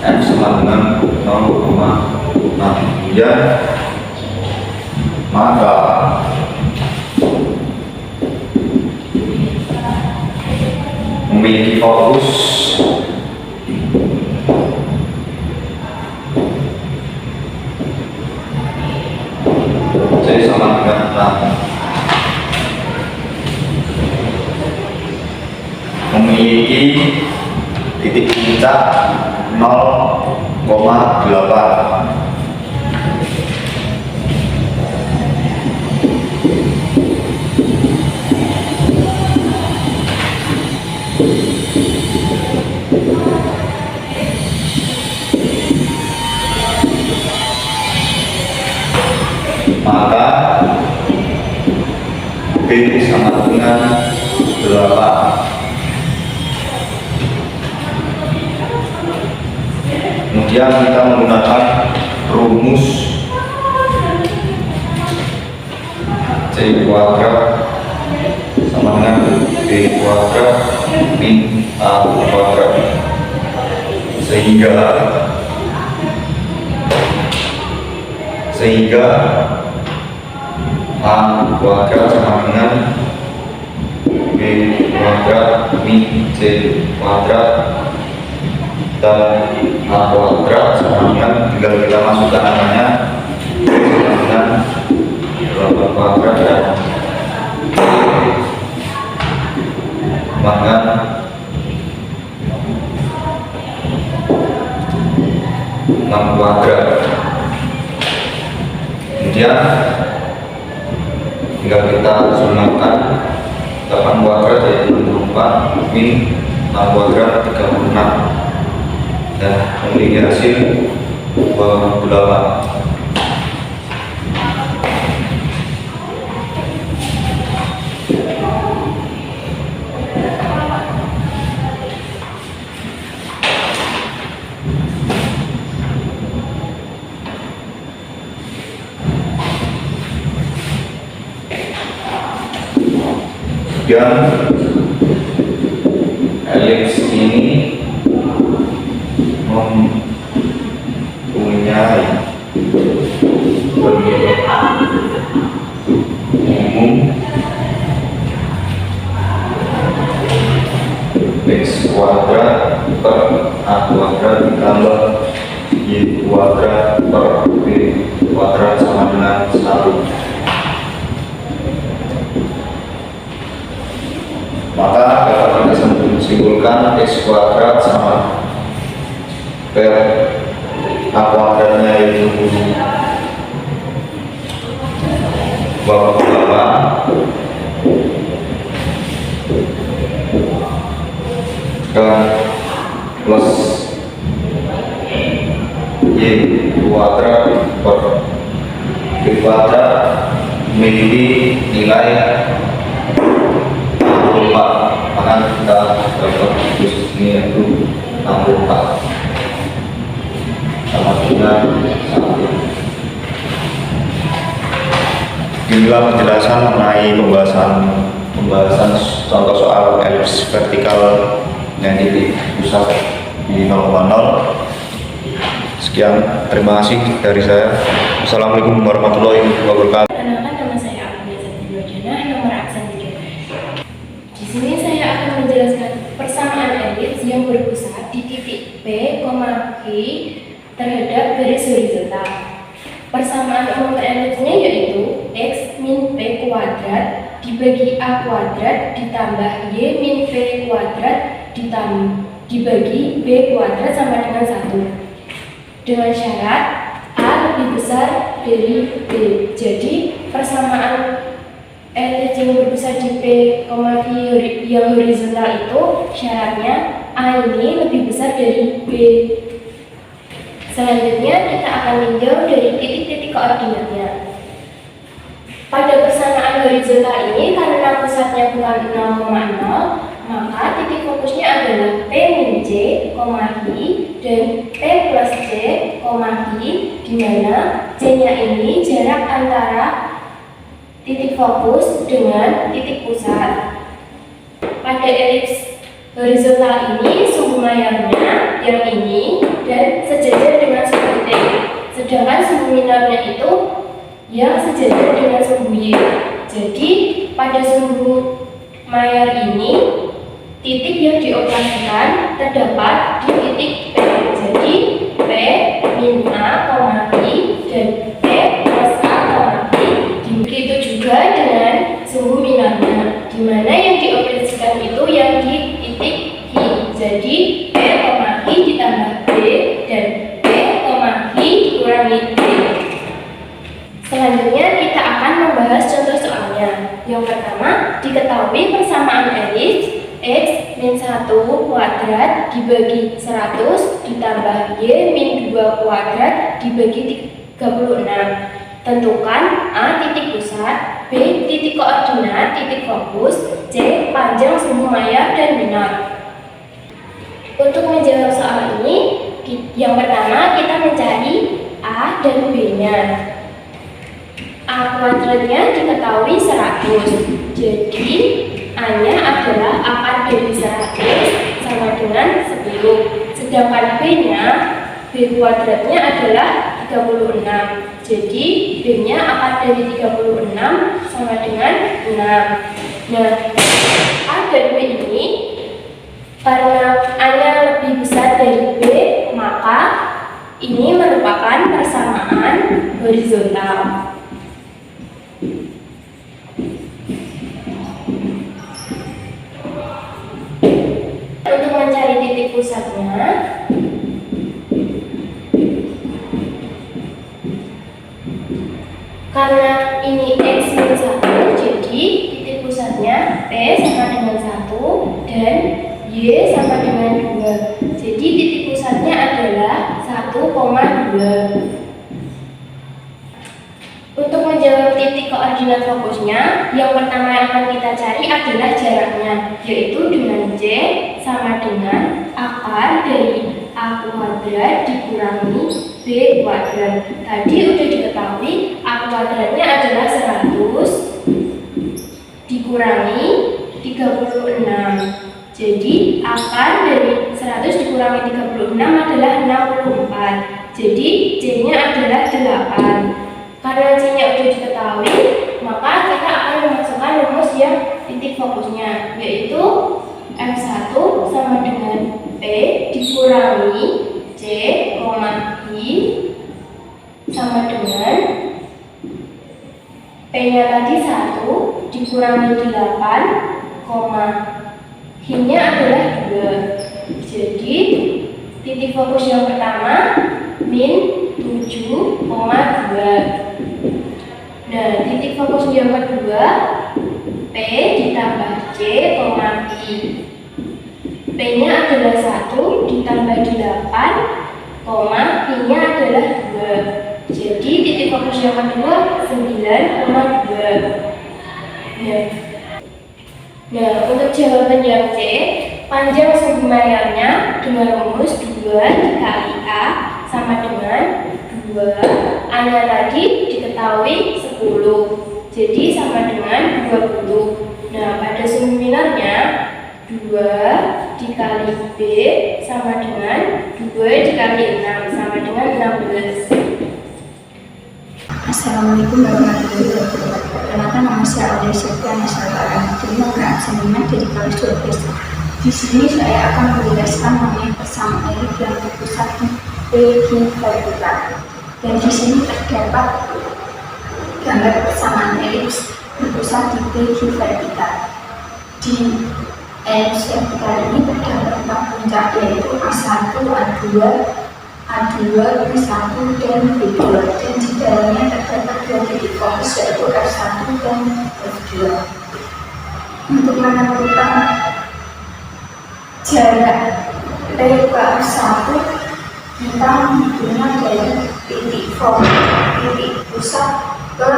F sama dengan 0,6. Kemudian maka memiliki fokus C sama dengan 6, memiliki titik puncak 0,8. Maka B sama dengan 8. Kemudian kita menggunakan rumus C kuadrat sama dengan B kuadrat min A kuadrat, sehingga A kuadrat sama dengan B kuadrat min C kuadrat dan A kuadrat sama dengan, tinggal kita masukkan angkanya sama dengan 8 kuadrat dan dengan 6 kuadrat. Kemudian tinggal kita susunkan 8 kuadrat yaitu 24 min kuadrat 36 dan memiliki hasil 28. Dan elips ini mempunyai bentuk umum x kuadrat per a kuadrat ditambah y kuadrat per b kuadrat sama dengan 1. Maka dapat kita simpulkan x kuadrat sama per a kuadratnya itu 28 dan plus y kuadrat per b kuadrat memiliki nilai 64, maka kita dapat ini yaitu 64 sama dengan 1. Inilah penjelasan mengenai pembahasan contoh soal elips vertikal yang titik pusat di 0,0. Sekian, terima kasih dari saya. Assalamualaikum warahmatullahi wabarakatuh. Perkenalkan, nama saya Amelia Sattiwardana, nomor absen 13. Di sini saya akan menjelaskan persamaan elips yang berpusat di titik P, Q terhadap garis horizontal. Persamaan umum elipsnya yaitu x min p kuadrat dibagi a kuadrat ditambah y min p kuadrat dibagi b kuadrat sama dengan 1. Dengan syarat a lebih besar dari b. Jadi persamaan elips yang berpusat di P, Q yang horizontal itu syaratnya A ini lebih besar dari B. Selanjutnya kita akan meninjau dari titik-titik koordinatnya. Pada persamaan horizontal ini karena pusatnya bukan 0,0, maka titik fokusnya adalah P min J, I dan P plus J, I, di mana J-nya ini jarak antara titik fokus dengan titik pusat. Pada elips horizontal ini sumbu mayarnya yang ini dan sejajar dengan sumbu T, sedangkan sumbu minornya itu yang sejajar dengan sumbu Y. Jadi pada sumbu mayar ini titik yang dioperasikan terdapat di titik P. Jadi P min A, I dan P plus A, I. Begitu juga dengan sumbu minornya, di mana yang dioperasikan itu yang di titik I. Jadi P, I ditambah B dan P, I dikurangi D. Selanjutnya kita akan membahas contoh soalnya. Yang pertama, diketahui persamaan elips x min 1 kuadrat dibagi 100 ditambah y min 2 kuadrat dibagi 36. Tentukan A titik pusat, B titik koordinat, titik fokus, C panjang sumbu mayar dan minor. Untuk menjawab soal ini, yang pertama kita mencari A dan B-nya. A kuadratnya diketahui 100, jadi A-nya adalah akar dari 100 sama dengan 10. Sedangkan B-nya, B kuadratnya adalah 36, jadi B-nya akar dari 36 sama dengan 6. Nah, A dan B ini karena A-nya lebih besar dari B, maka ini merupakan persamaan horizontal. Untuk mencari titik pusatnya, karena ini X min 1, jadi titik pusatnya P sama dengan 1 dan Y sama koordinat fokusnya, yang pertama yang akan kita cari adalah jaraknya, yaitu dengan C sama dengan akar dari A kuadrat dikurangi B kuadrat. Tadi udah diketahui A kuadratnya adalah 100 dikurangi 36. Jadi akar dari 100 dikurangi 36 adalah 64. Jadi C-nya adalah 8. Karena C-nya sudah diketahui, maka kita akan memasukkan rumus yang titik fokusnya, yaitu F1 sama dengan P dikurangi C, I sama dengan P-nya tadi 1 dikurangi 8, I-nya adalah 2. Jadi titik fokus yang pertama min 7,2. Nah, titik fokus yang kedua P ditambah C, I. P-nya adalah 1 ditambah 8, I-nya adalah 2. Jadi titik fokus yang kedua 9,2. Nah, untuk jawaban yang C, panjang sumbu layarnya dengan rumus 2 dikali A sama dengan 2. A-nya tadi diketahui 10, jadi sama dengan 20. Nah, pada sumbu minornya 2 dikali B sama dengan 2 dikali 6 sama dengan 16. Assalamualaikum warahmatullahi wabarakatuh. Perkenalkan, nama saya Aulia Sofia Nasrullah. Terima kasih dari kelas 12. Di sini saya akan menjelaskan mengenai persamaan elips yang berpusat di PQ vertikal. Dan di sini terdapat gambar persamaan elips berpusat di PQ vertikal. Di elips vertikal ini terdapat 4 puncak, yaitu A1, A2, A2, B1, dan B2, dan di dalamnya terdapat 2 titik fokus, yaitu F1 dan F2. Untuk menentukan jarak P ke F1, kita menggunakan dari titik fokus, titik pusat ke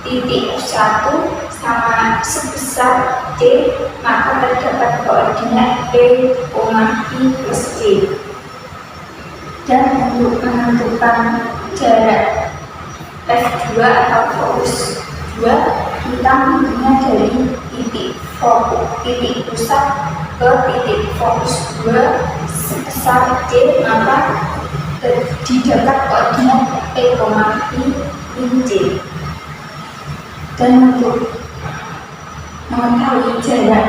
titik F1 sama sebesar D, maka terdapat koordinat P, I plus D. Dan untuk menentukan jarak F2 atau fokus 2, kita menggunakan dari titik fokus, titik pusat ke titik fokus 2 sebesar D, maka didapat koordinat P, I, D. Dan untuk mengetahui jarak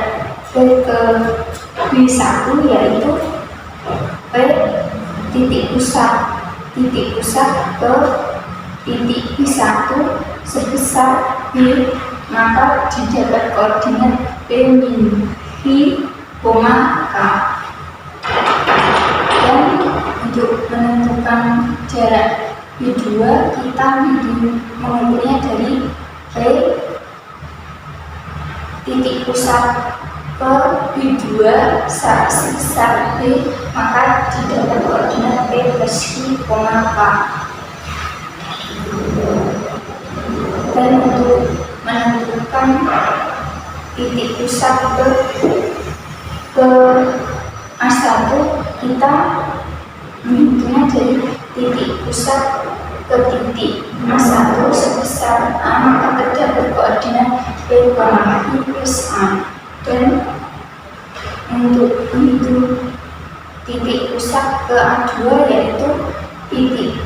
P ke B1, yaitu P titik pusat ke titik B1 sebesar B, maka didapat koordinat P min I, K. Dan untuk menentukan jarak B2, kita mengukurnya dari P titik pusat ke B2 sebesar B, maka didapat koordinat P plus I, K. Dan untuk menentukan titik pusat ke A1, kita menghitungnya dari titik pusat ke titik A1 sebesar A, maka terdapat koordinat P, I plus A. Dan untuk menghitung titik pusat ke A2, yaitu titik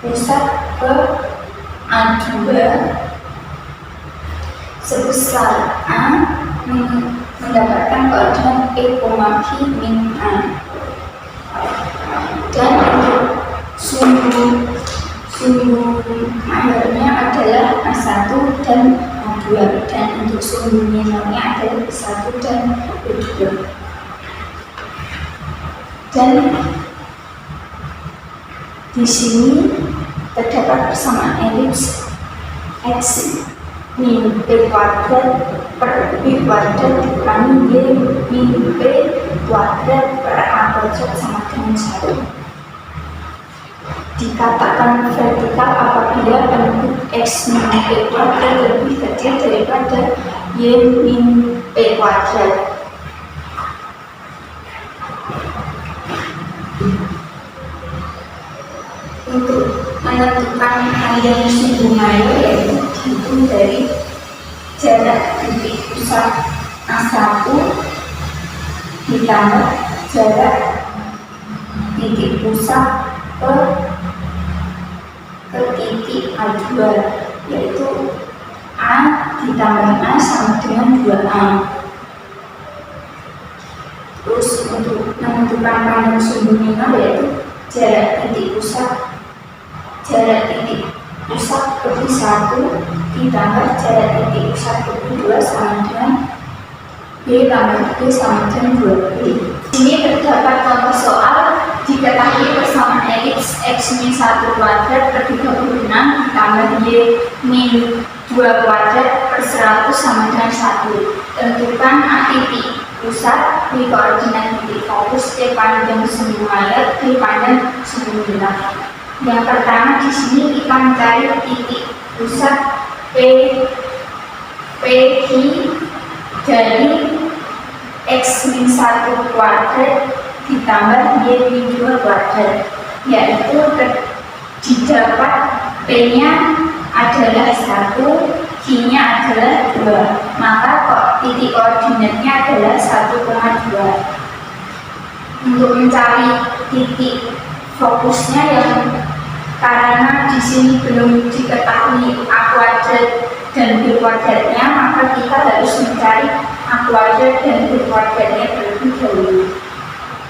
pusat ke A2 sebesar A, mendapatkan koordinat P, I min A. Dan untuk sumbu mayornya adalah A1 dan A2, dan untuk sumbu minornya adalah B1 dan B2. Dan di sini terdapat persamaan elips X min P kuadrat per B kuadrat dikurangi Y min P kuadrat per A kuadrat sama dengan 1. dikatakan vertikal apabila bentuk X min P kuadrat lebih kecil daripada Y min P kuadrat. Untuk menentukan panjang sumbu mayor yaitu dihitung dari jarak titik pusat A1 ditambah jarak titik pusat ke titik A2, yaitu A ditambah A sama dengan 2A. Terus untuk menentukan panjang sumbu minor yaitu jarak titik pusat ke P1 ditambah jarak titik pusat ke P2 sama dengan B tambah B sama dengan 2B. Ini terdapat contoh soal diketahui persamaan elips X min 1 kuadrat per 36 ditambah Y min 2 kuadrat per 100 sama dengan 1. Tentukan A titik pusat, B koordinat titik fokus, C panjang sumbu mayor, D panjang sumbu minor. Yang pertama di sini kita mencari titik pusat P dari X min 1 kuadrat ditambah Y min 2 kuadrat, yaitu didapat P-nya adalah 1, Q-nya adalah 2, maka titik koordinatnya adalah 1,2. Untuk mencari titik fokusnya yang karena di sini belum diketahui A kuadrat dan B kuadratnya, maka kita harus mencari A kuadrat dan B kuadratnya terlebih dahulu.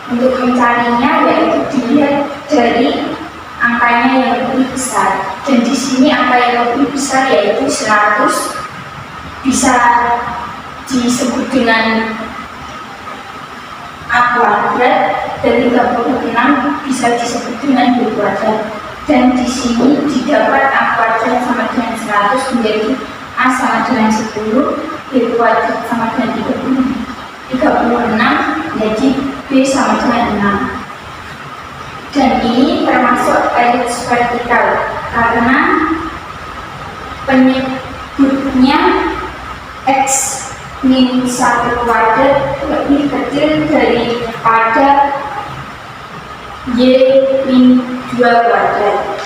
Untuk mencarinya yaitu dilihat dari angkanya yang lebih besar, dan di sini angka yang lebih besar yaitu 100 bisa disebut dengan A kuadrat dan 36 bisa disebut dengan B kuadrat. Dan di sini didapat A kuadrat sama dengan 100 menjadi A sama dengan 10, B kuadrat sama dengan 36 menjadi B sama dengan 6. Dan ini termasuk elips vertikal karena penyebutnya X min 1 kuadrat lebih kecil daripada Y min 2 kuadrat.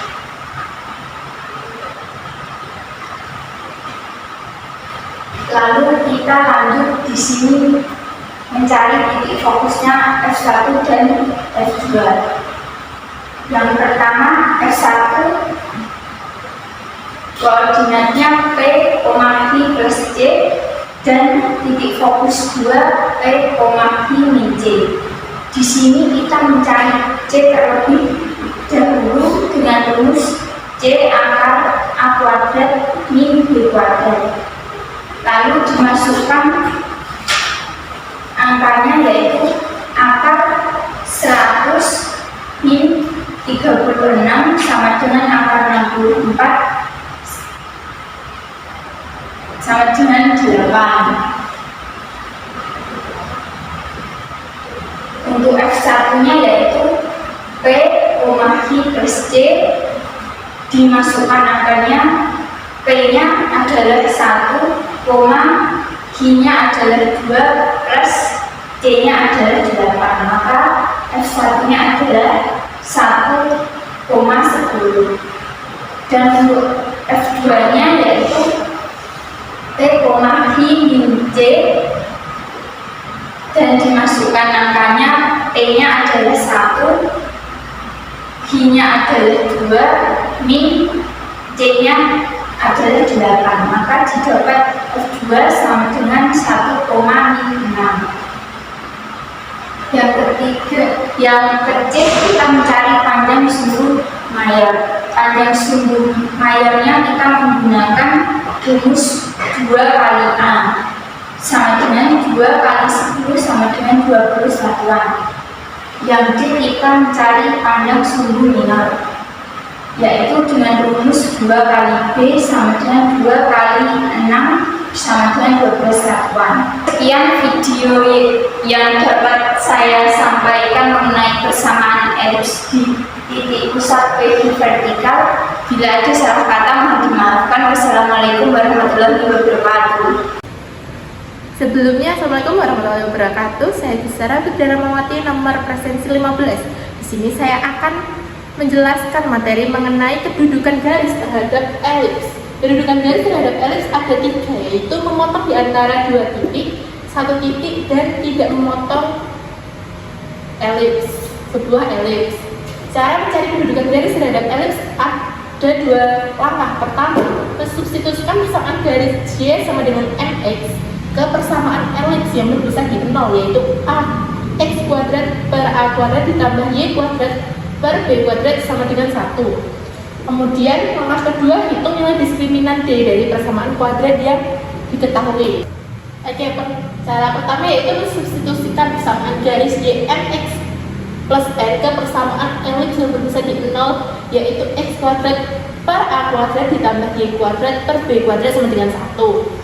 Lalu kita lanjut di sini mencari titik fokusnya F1 dan F2. Yang pertama F1 koordinatnya P, Q plus C, dan titik fokus 2 P, Q min C. Di sini kita mencari C terlebih dahulu dengan rumus C akar A kuadrat min B kuadrat. Lalu dimasukkan angkanya yaitu akar 100 min 36 sama dengan akar 64 sama dengan 8. Untuk F1-nya yaitu P, Q plus C, dimasukkan angkanya, P-nya adalah 1, Q-nya adalah 2, plus C-nya adalah 8, maka F1-nya adalah 1,10. Dan untuk F2-nya yaitu P, min C, dan dimasukkan angkanya, P-nya adalah 1, Q-nya adalah 2, min C-nya adalah 8, maka didapat F2 sama dengan 1,6. Yang ketiga, yang kecil kita mencari panjang sumbu mayor. Panjang sumbu mayornya kita menggunakan rumus 2 kali A sama dengan 2 kali 10 sama dengan 20 satuan. Yang D kita mencari panjang sumbu minor, yaitu dengan rumus 2 kali B sama dengan 2 kali 6 sama dengan 12 satuan. Sekian video yang dapat saya sampaikan mengenai persamaan elips di titik pusat PQ vertikal. Bila ada salah kata mohon dimaafkan. Wassalamualaikum warahmatullahi wabarakatuh. Sebelumnya, Assalamualaikum warahmatullahi wabarakatuh. Saya Gisara Bidharamawati, nomor presensi 15. Di sini saya akan menjelaskan materi mengenai kedudukan garis terhadap elips. Kedudukan garis terhadap elips ada 3, yaitu memotong di antara 2 titik, 1 titik, dan tidak memotong elips, sebuah elips. Cara mencari kedudukan garis terhadap elips ada 2 langkah. Pertama, mensubstitusikan persamaan garis Y sama dengan MX ke persamaan elips yang berpusat di 0, yaitu A X kuadrat per A kuadrat ditambah Y kuadrat per B kuadrat sama dengan 1. Kemudian langkah kedua, hitung nilai diskriminan D dari persamaan kuadrat yang diketahui. Oke, cara pertama yaitu mensubstitusikan persamaan garis Y MX plus N ke persamaan elips yang berpusat di 0, yaitu X kuadrat per A kuadrat ditambah Y kuadrat per B kuadrat sama dengan 1.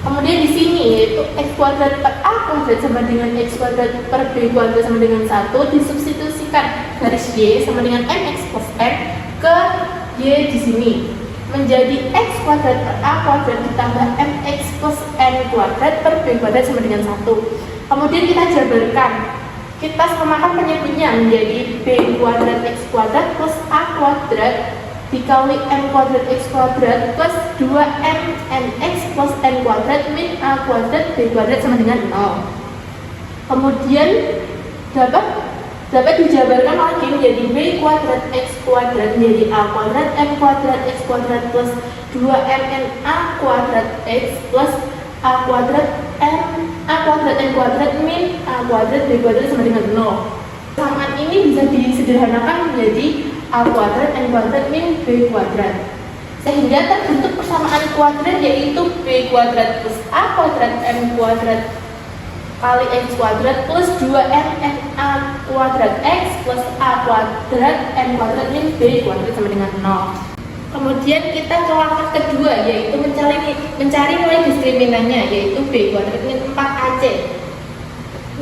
Kemudian di sini yaitu X kuadrat per A kuadrat sama dengan X kuadrat per B kuadrat sama dengan 1 disubstitusikan garis Y sama dengan MX plus N ke Y di sini menjadi X kuadrat per A kuadrat ditambah MX plus N kuadrat per B kuadrat sama dengan 1. Kemudian kita jabarkan, kita samakan penyebutnya menjadi B kuadrat X kuadrat plus A kuadrat dikali M kuadrat X kuadrat plus 2M NX plus N kuadrat min A kuadrat B kuadrat sama dengan 0. Kemudian dapat dijabarkan lagi menjadi B kuadrat X kuadrat menjadi A kuadrat M kuadrat X kuadrat plus 2M N A kuadrat X plus A kuadrat M A kuadrat N kuadrat min A kuadrat B kuadrat sama dengan 0. Persamaan ini bisa disederhanakan menjadi A kuadrat N kuadrat min B kuadrat, sehingga terbentuk persamaan kuadrat yaitu B kuadrat plus A kuadrat M kuadrat kali X kuadrat plus 2M N A kuadrat X plus A kuadrat M kuadrat min B kuadrat sama dengan 0. Kemudian kita ke langkah kedua, yaitu mencari nilai diskriminannya, yaitu B kuadrat min 4AC.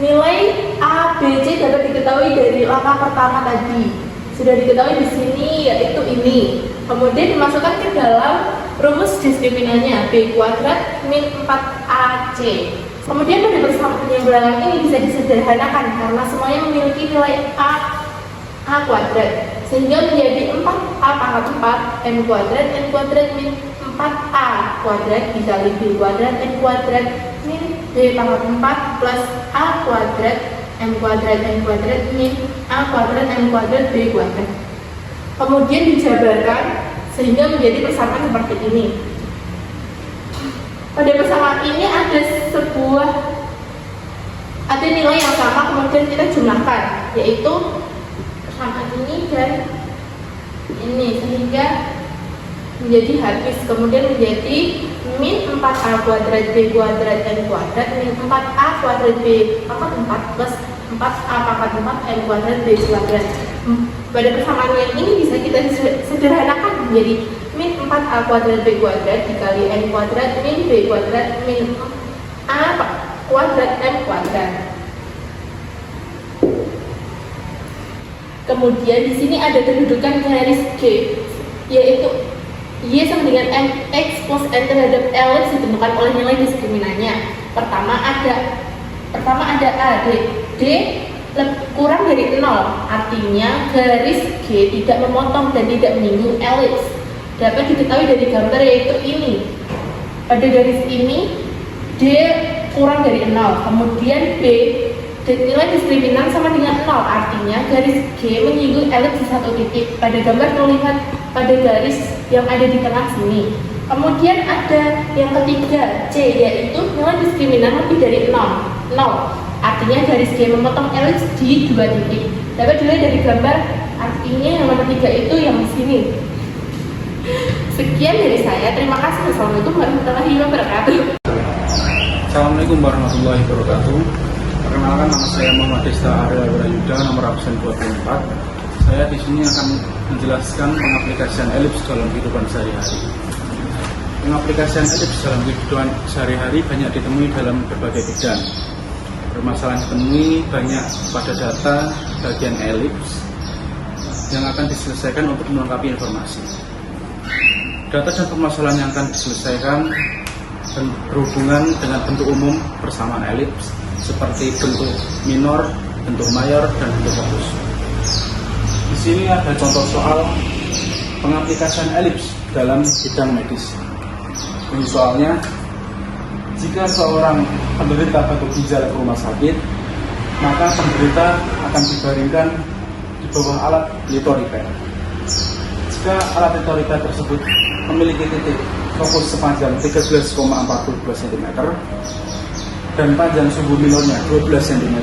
Nilai A, B, C dapat diketahui dari langkah pertama tadi. Sudah diketahui di sini, yaitu ini. Kemudian dimasukkan ke dalam rumus diskriminannya, B kuadrat min 4AC. Kemudian pada persamaan penyeberangan ini bisa disederhanakan karena semuanya memiliki nilai A kuadrat, sehingga menjadi 4A pangkat 4 M kuadrat N kuadrat min 4A kuadrat dikali B kuadrat N kuadrat min B pangkat 4 plus A kuadrat M kuadrat N kuadrat min A kuadrat M kuadrat B kuadrat. Kemudian dijabarkan sehingga menjadi persamaan seperti ini. Pada persamaan ini ada nilai yang sama, kemudian kita jumlahkan, yaitu persamaan ini dan ini, sehingga menjadi habis. Kemudian menjadi min 4A kuadrat B kuadrat N kuadrat min 4A kuadrat B pangkat 4 plus 4A pangkat 4 N kuadrat B kuadrat. Pada persamaan yang ini bisa kita sederhanakan menjadi min 4A kuadrat B kuadrat dikali N kuadrat min B kuadrat min A kuadrat M kuadrat. Kemudian di sini ada kedudukan garis G, yaitu Y sama dengan MX plus N terhadap elips ditentukan oleh nilai diskriminannya. Pertama ada A, D kurang dari 0, artinya garis G tidak memotong dan tidak menyinggung elips. Dapat diketahui dari gambar, yaitu ini. Pada garis ini D kurang dari 0, kemudian B nilai diskriminan sama dengan 0, artinya garis G menyinggung elips di 1 titik. Pada gambar terlihat pada garis yang ada di tengah sini. Kemudian ada yang ketiga, C, yaitu nilai diskriminan lebih dari 0, artinya garis G memotong elips di 2 titik. Dapat dilihat dari gambar, artinya yang nomor 3 itu yang di sini. Sekian dari saya, terima kasih. Wassalamualaikum warahmatullahi wabarakatuh. Assalamualaikum warahmatullahi wabarakatuh. Perkenalkan, nama saya Muhammad Desta Arya Wirayuda, nomor absen 24. Saya di sini akan menjelaskan pengaplikasian elips dalam kehidupan sehari-hari. Pengaplikasian elips dalam kehidupan sehari-hari banyak ditemui dalam berbagai bidang. Permasalahan ditemui banyak pada data bagian elips, yang akan diselesaikan untuk melengkapi informasi. Data dan permasalahan yang akan diselesaikan dan berhubungan dengan bentuk umum persamaan elips seperti bentuk minor, bentuk mayor, dan bentuk fokus. Di sini ada contoh soal pengaplikasian elips dalam bidang medis. Ini soalnya, jika seorang penderita batuk ginjal ke rumah sakit, maka penderita akan dibaringkan di bawah alat litoriper. Jika alat litoriper tersebut memiliki titik fokus sepanjang 13,42 cm dan panjang sumbu minornya 12 cm,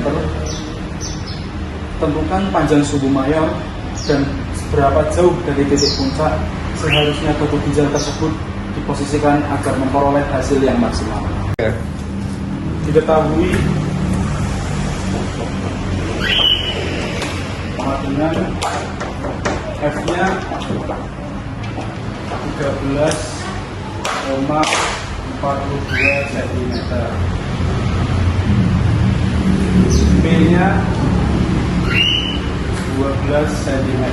tentukan panjang sumbu mayor dan seberapa jauh dari titik puncak seharusnya batuk ginjal tersebut diposisikan agar memperoleh hasil yang maksimal. Diketahui dengan F-nya 13,42 cm, B-nya 12 cm.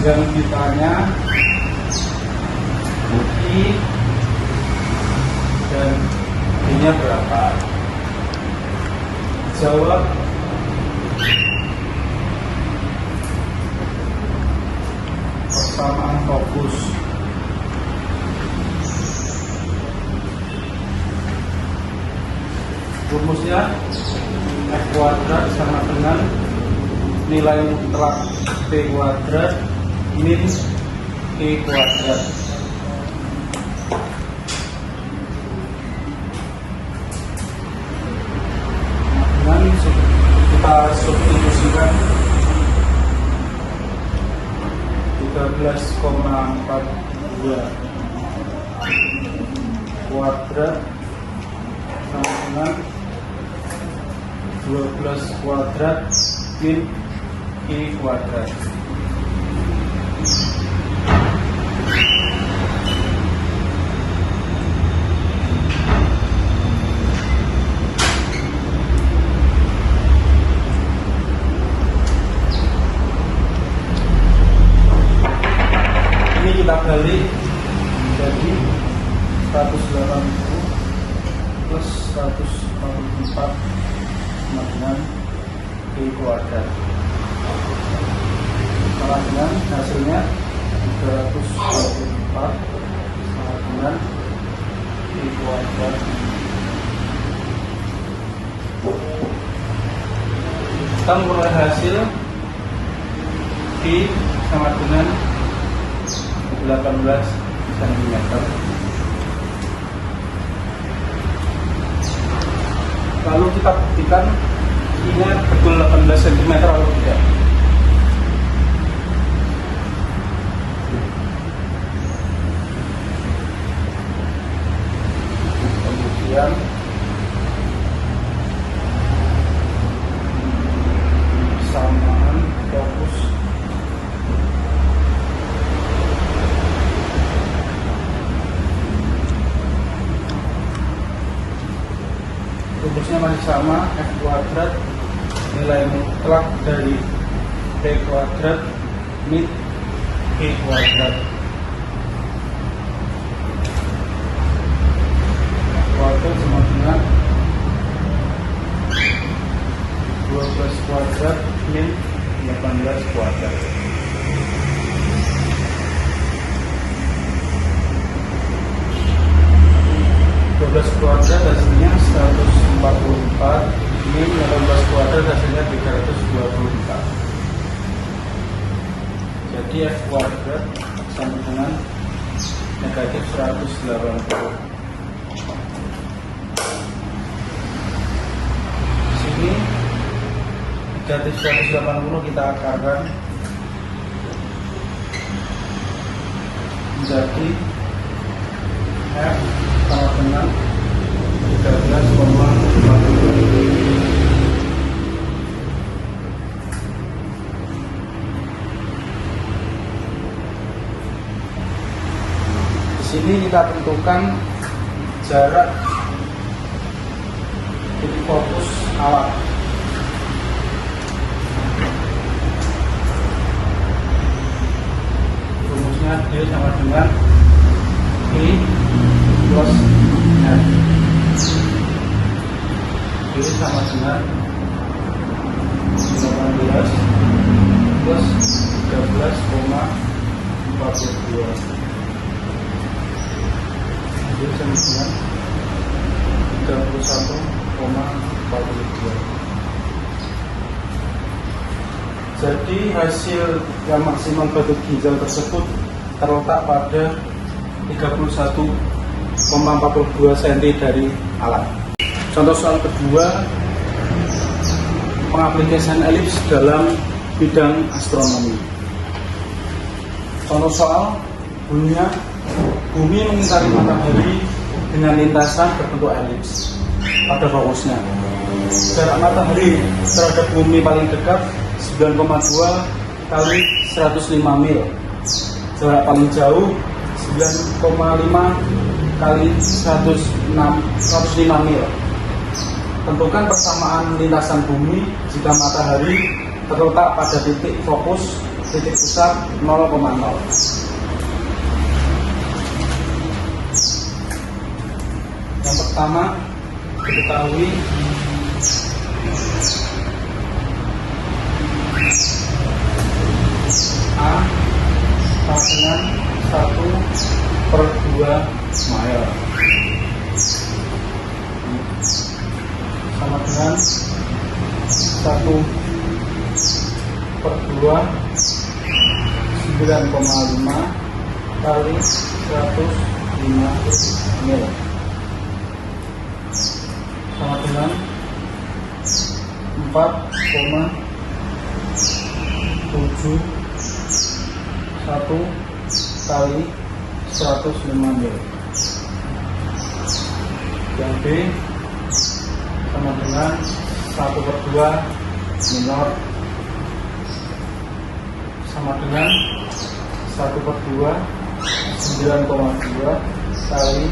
Yang ditanya I dan I-nya berapa? Jawab persamaan fokus. Rumusnya F kuadrat sama dengan nilai mutlak P kuadrat min Q kuadrat. Dengan kita substitusikan 13,42 kuadrat sama dengan 12 kuadrat min I kuadrat. Ini kita balik jadi 180 plus 144 sama dengan I kuadrat. Sama dengan hasilnya 324 sama dengan I kuadrat. Kita memperoleh hasil I sama dengan 18 cm. Lalu kita buktikan I-nya betul 18 cm atau tidak. Kemudian samaan fokus. Rumusnya masih sama, F kuadrat nilai mutlak dari P kuadrat min Q kuadrat. Kuadrat sama dengan 12 kuadrat min 18 kuadrat. Kuadrat hasilnya 144 min 18 kuadrat hasilnya 324. Jadi F kuadrat sama dengan negatif 180. Di sini negatif 180 kita akarkan menjadi F sama dengan 13,42. Di sini kita tentukan jarak titik fokus alat. rumusnya D sama dengan E plus F. D sama dengan 18 plus 13,42. D sama dengan 31,42. Jadi hasil yang maksimal batu ginjal tersebut terletak pada 31,42 cm dari alat. Contoh soal kedua, pengaplikasian elips dalam bidang astronomi. Contoh soal bunyinya, bumi mengitari matahari dengan lintasan berbentuk elips pada fokusnya. Jarak matahari terhadap bumi paling dekat 9,2 kali 105 mil. Jarak paling jauh 9,5 kali 105 mil. Tentukan persamaan lintasan bumi jika matahari terletak pada titik fokus titik pusat 0,0. Yang pertama, diketahui A sama dengan 1/2 mile sama dengan 1/2 9,5 kali 105 mil sama dengan 4,71 kali 105 mil. Yang B sama dengan 1/2 minor sama dengan 1/2 9,2 kali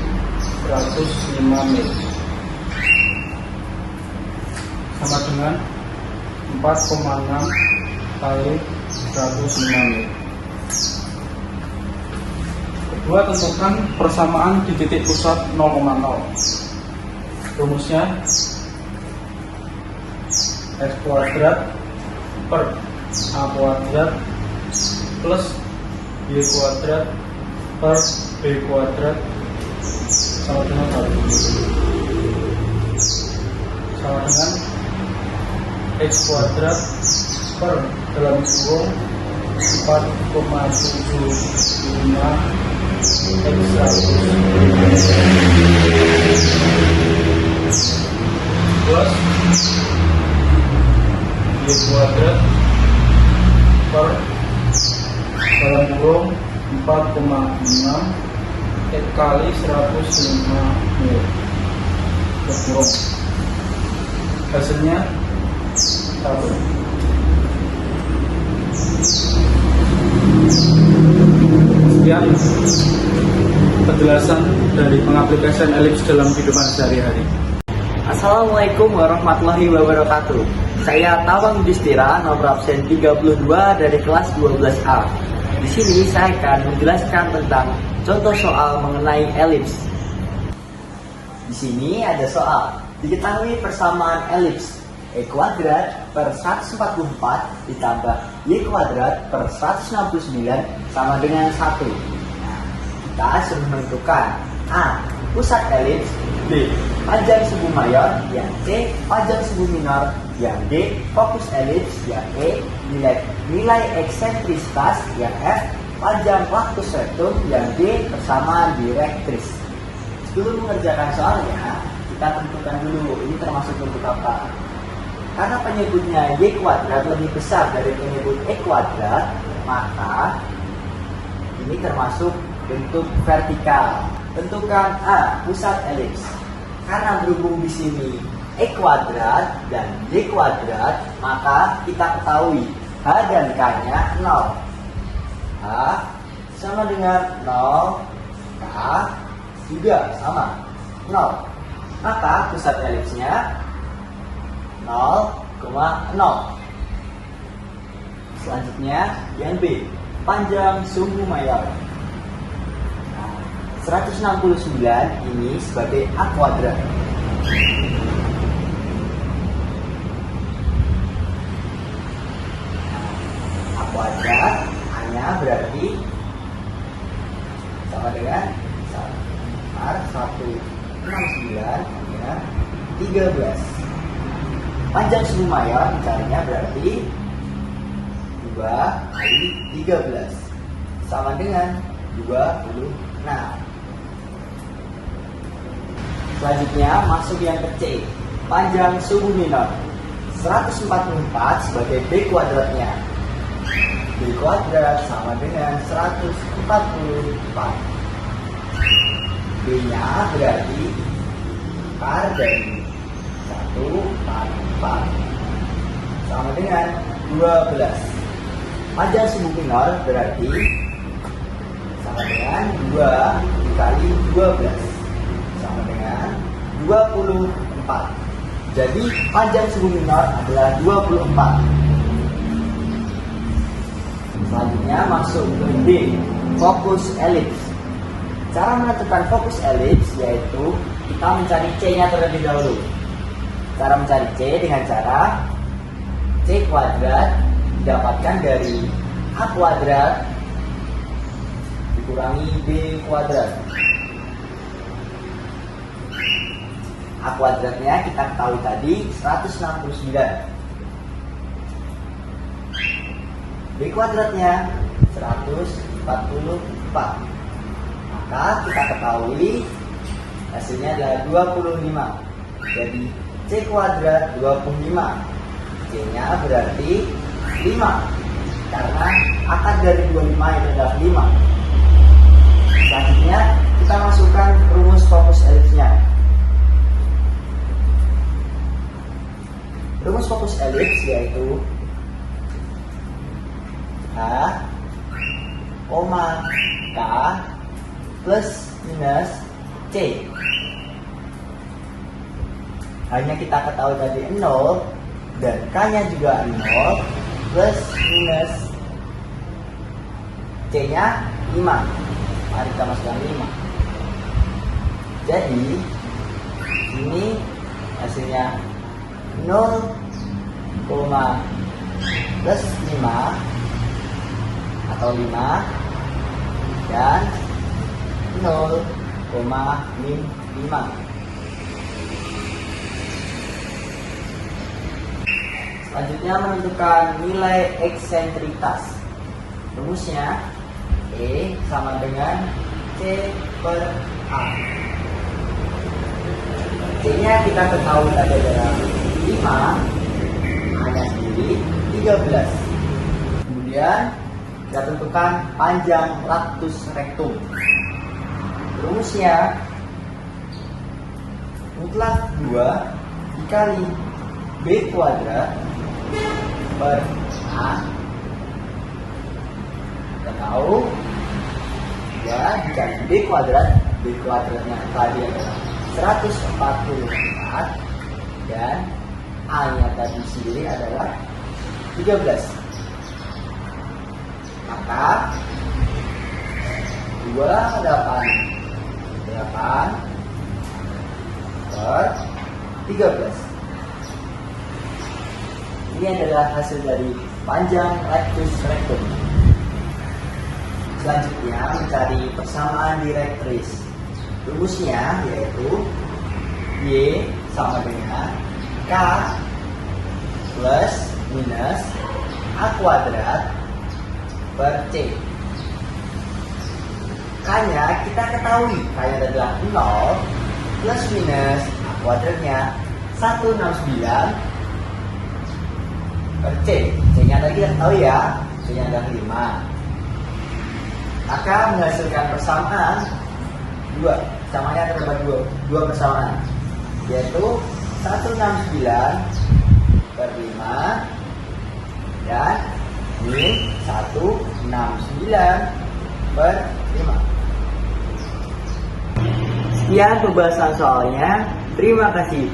105 mil sama dengan 4,6 kali 105 mil. Kedua, tentukan persamaan di titik pusat 0,0. Rumusnya X kuadrat per A kuadrat plus Y kuadrat per B kuadrat sama dengan 1. Sama dengan X kuadrat per dalam kurung 4,75 X1 plus Y kuadrat per dalam kurung 4,6 kali 105 mil berkurung. Hasilnya 1. Sekian penjelasan dari pengaplikasian elips dalam kehidupan sehari-hari. Assalamualaikum warahmatullahi wabarakatuh. Saya Tawang Yudhistira, nomor absen 32 dari kelas 12A. Di sini saya akan menjelaskan tentang contoh soal mengenai elips. Di sini ada soal, diketahui persamaan elips E kuadrat per 144 ditambah Y kuadrat per 169 sama dengan 1. Nah, kita suruh menentukan A. Pusat elips, B. Panjang suku mayor, yang C. Panjang suku minor, yang D. Fokus elips, yang E. Nilai eksentrisitas, yang F. Panjang waktu septum, yang D. Persamaan direktris. Sebelum mengerjakan soalnya, kita tentukan dulu ini termasuk bentuk apa. Karena penyebutnya Y kuadrat lebih besar dari penyebut E kuadrat, maka ini termasuk bentuk vertikal. Tentukan A. Pusat elips. Karena berhubung di sini E kuadrat dan Y kuadrat, maka kita ketahui H dan K-nya 0. H sama dengan 0, K juga sama 0. Maka pusat elipsnya 0,0. Selanjutnya yang B. panjang sumbu mayor. Nah, 169 ini sebagai A kuadrat. A kuadrat hanya berarti sama dengan 169 dengan 13. Panjang sumbu mayor caranya berarti 2 kali 13 sama dengan 26. Selanjutnya masuk yang ke C, panjang sumbu minor. 144 sebagai B kuadratnya. B kuadrat sama dengan 144. B-nya berarti akar dari 144 sama dengan 12. Panjang sumbu minor berarti sama dengan 2 dikali 12 sama dengan 24. Jadi panjang sumbu minor adalah 24. Selanjutnya masuk ke D, fokus elips. Cara menentukan fokus elips yaitu kita mencari C-nya terlebih dahulu. Cara mencari C dengan cara C kuadrat didapatkan dari A kuadrat dikurangi B kuadrat. A kuadratnya kita ketahui tadi 169. B kuadratnya 144. Maka kita ketahui hasilnya adalah 25. Jadi C kuadrat 25. C-nya berarti 5. Karena akar dari 25 itu adalah 5. Selanjutnya kita masukkan rumus fokus elipsnya. Rumus fokus elips yaitu H, K plus minus C. Hanya kita ketahui tadi 0 dan K-nya juga 0 plus minus C-nya 5. Mari kita masukkan 5. Jadi ini hasilnya 0, plus 5 atau 5 dan 0,5. Selanjutnya menentukan nilai eksentritas. Rumusnya E sama dengan C per A. C-nya kita ketahui tadi adalah 5, A-nya sendiri 13. Kemudian kita tentukan panjang lactus rectum. Rumusnya mutlak 2 dikali B kuadrat per A. Kita tahu ya dikali B kuadrat. B kuadratnya tadi adalah 144 dan A-nya tadi sendiri adalah 13. Maka 8 per 13. Ini adalah hasil dari panjang lactus rectum. Selanjutnya mencari persamaan direktris. Rumusnya yaitu Y sama dengan K plus minus A kuadrat per C. K-nya kita ketahui, K-nya adalah 0 plus minus A kuadratnya 169 per C. C-nya tadi kita tahu ya, C-nya adalah 5. Maka menghasilkan persamaan 2. Persamanya terdapat 2 persamaan, yaitu 169 per 5 dan min 169 per 5. Sekian pembahasan soalnya. Terima kasih.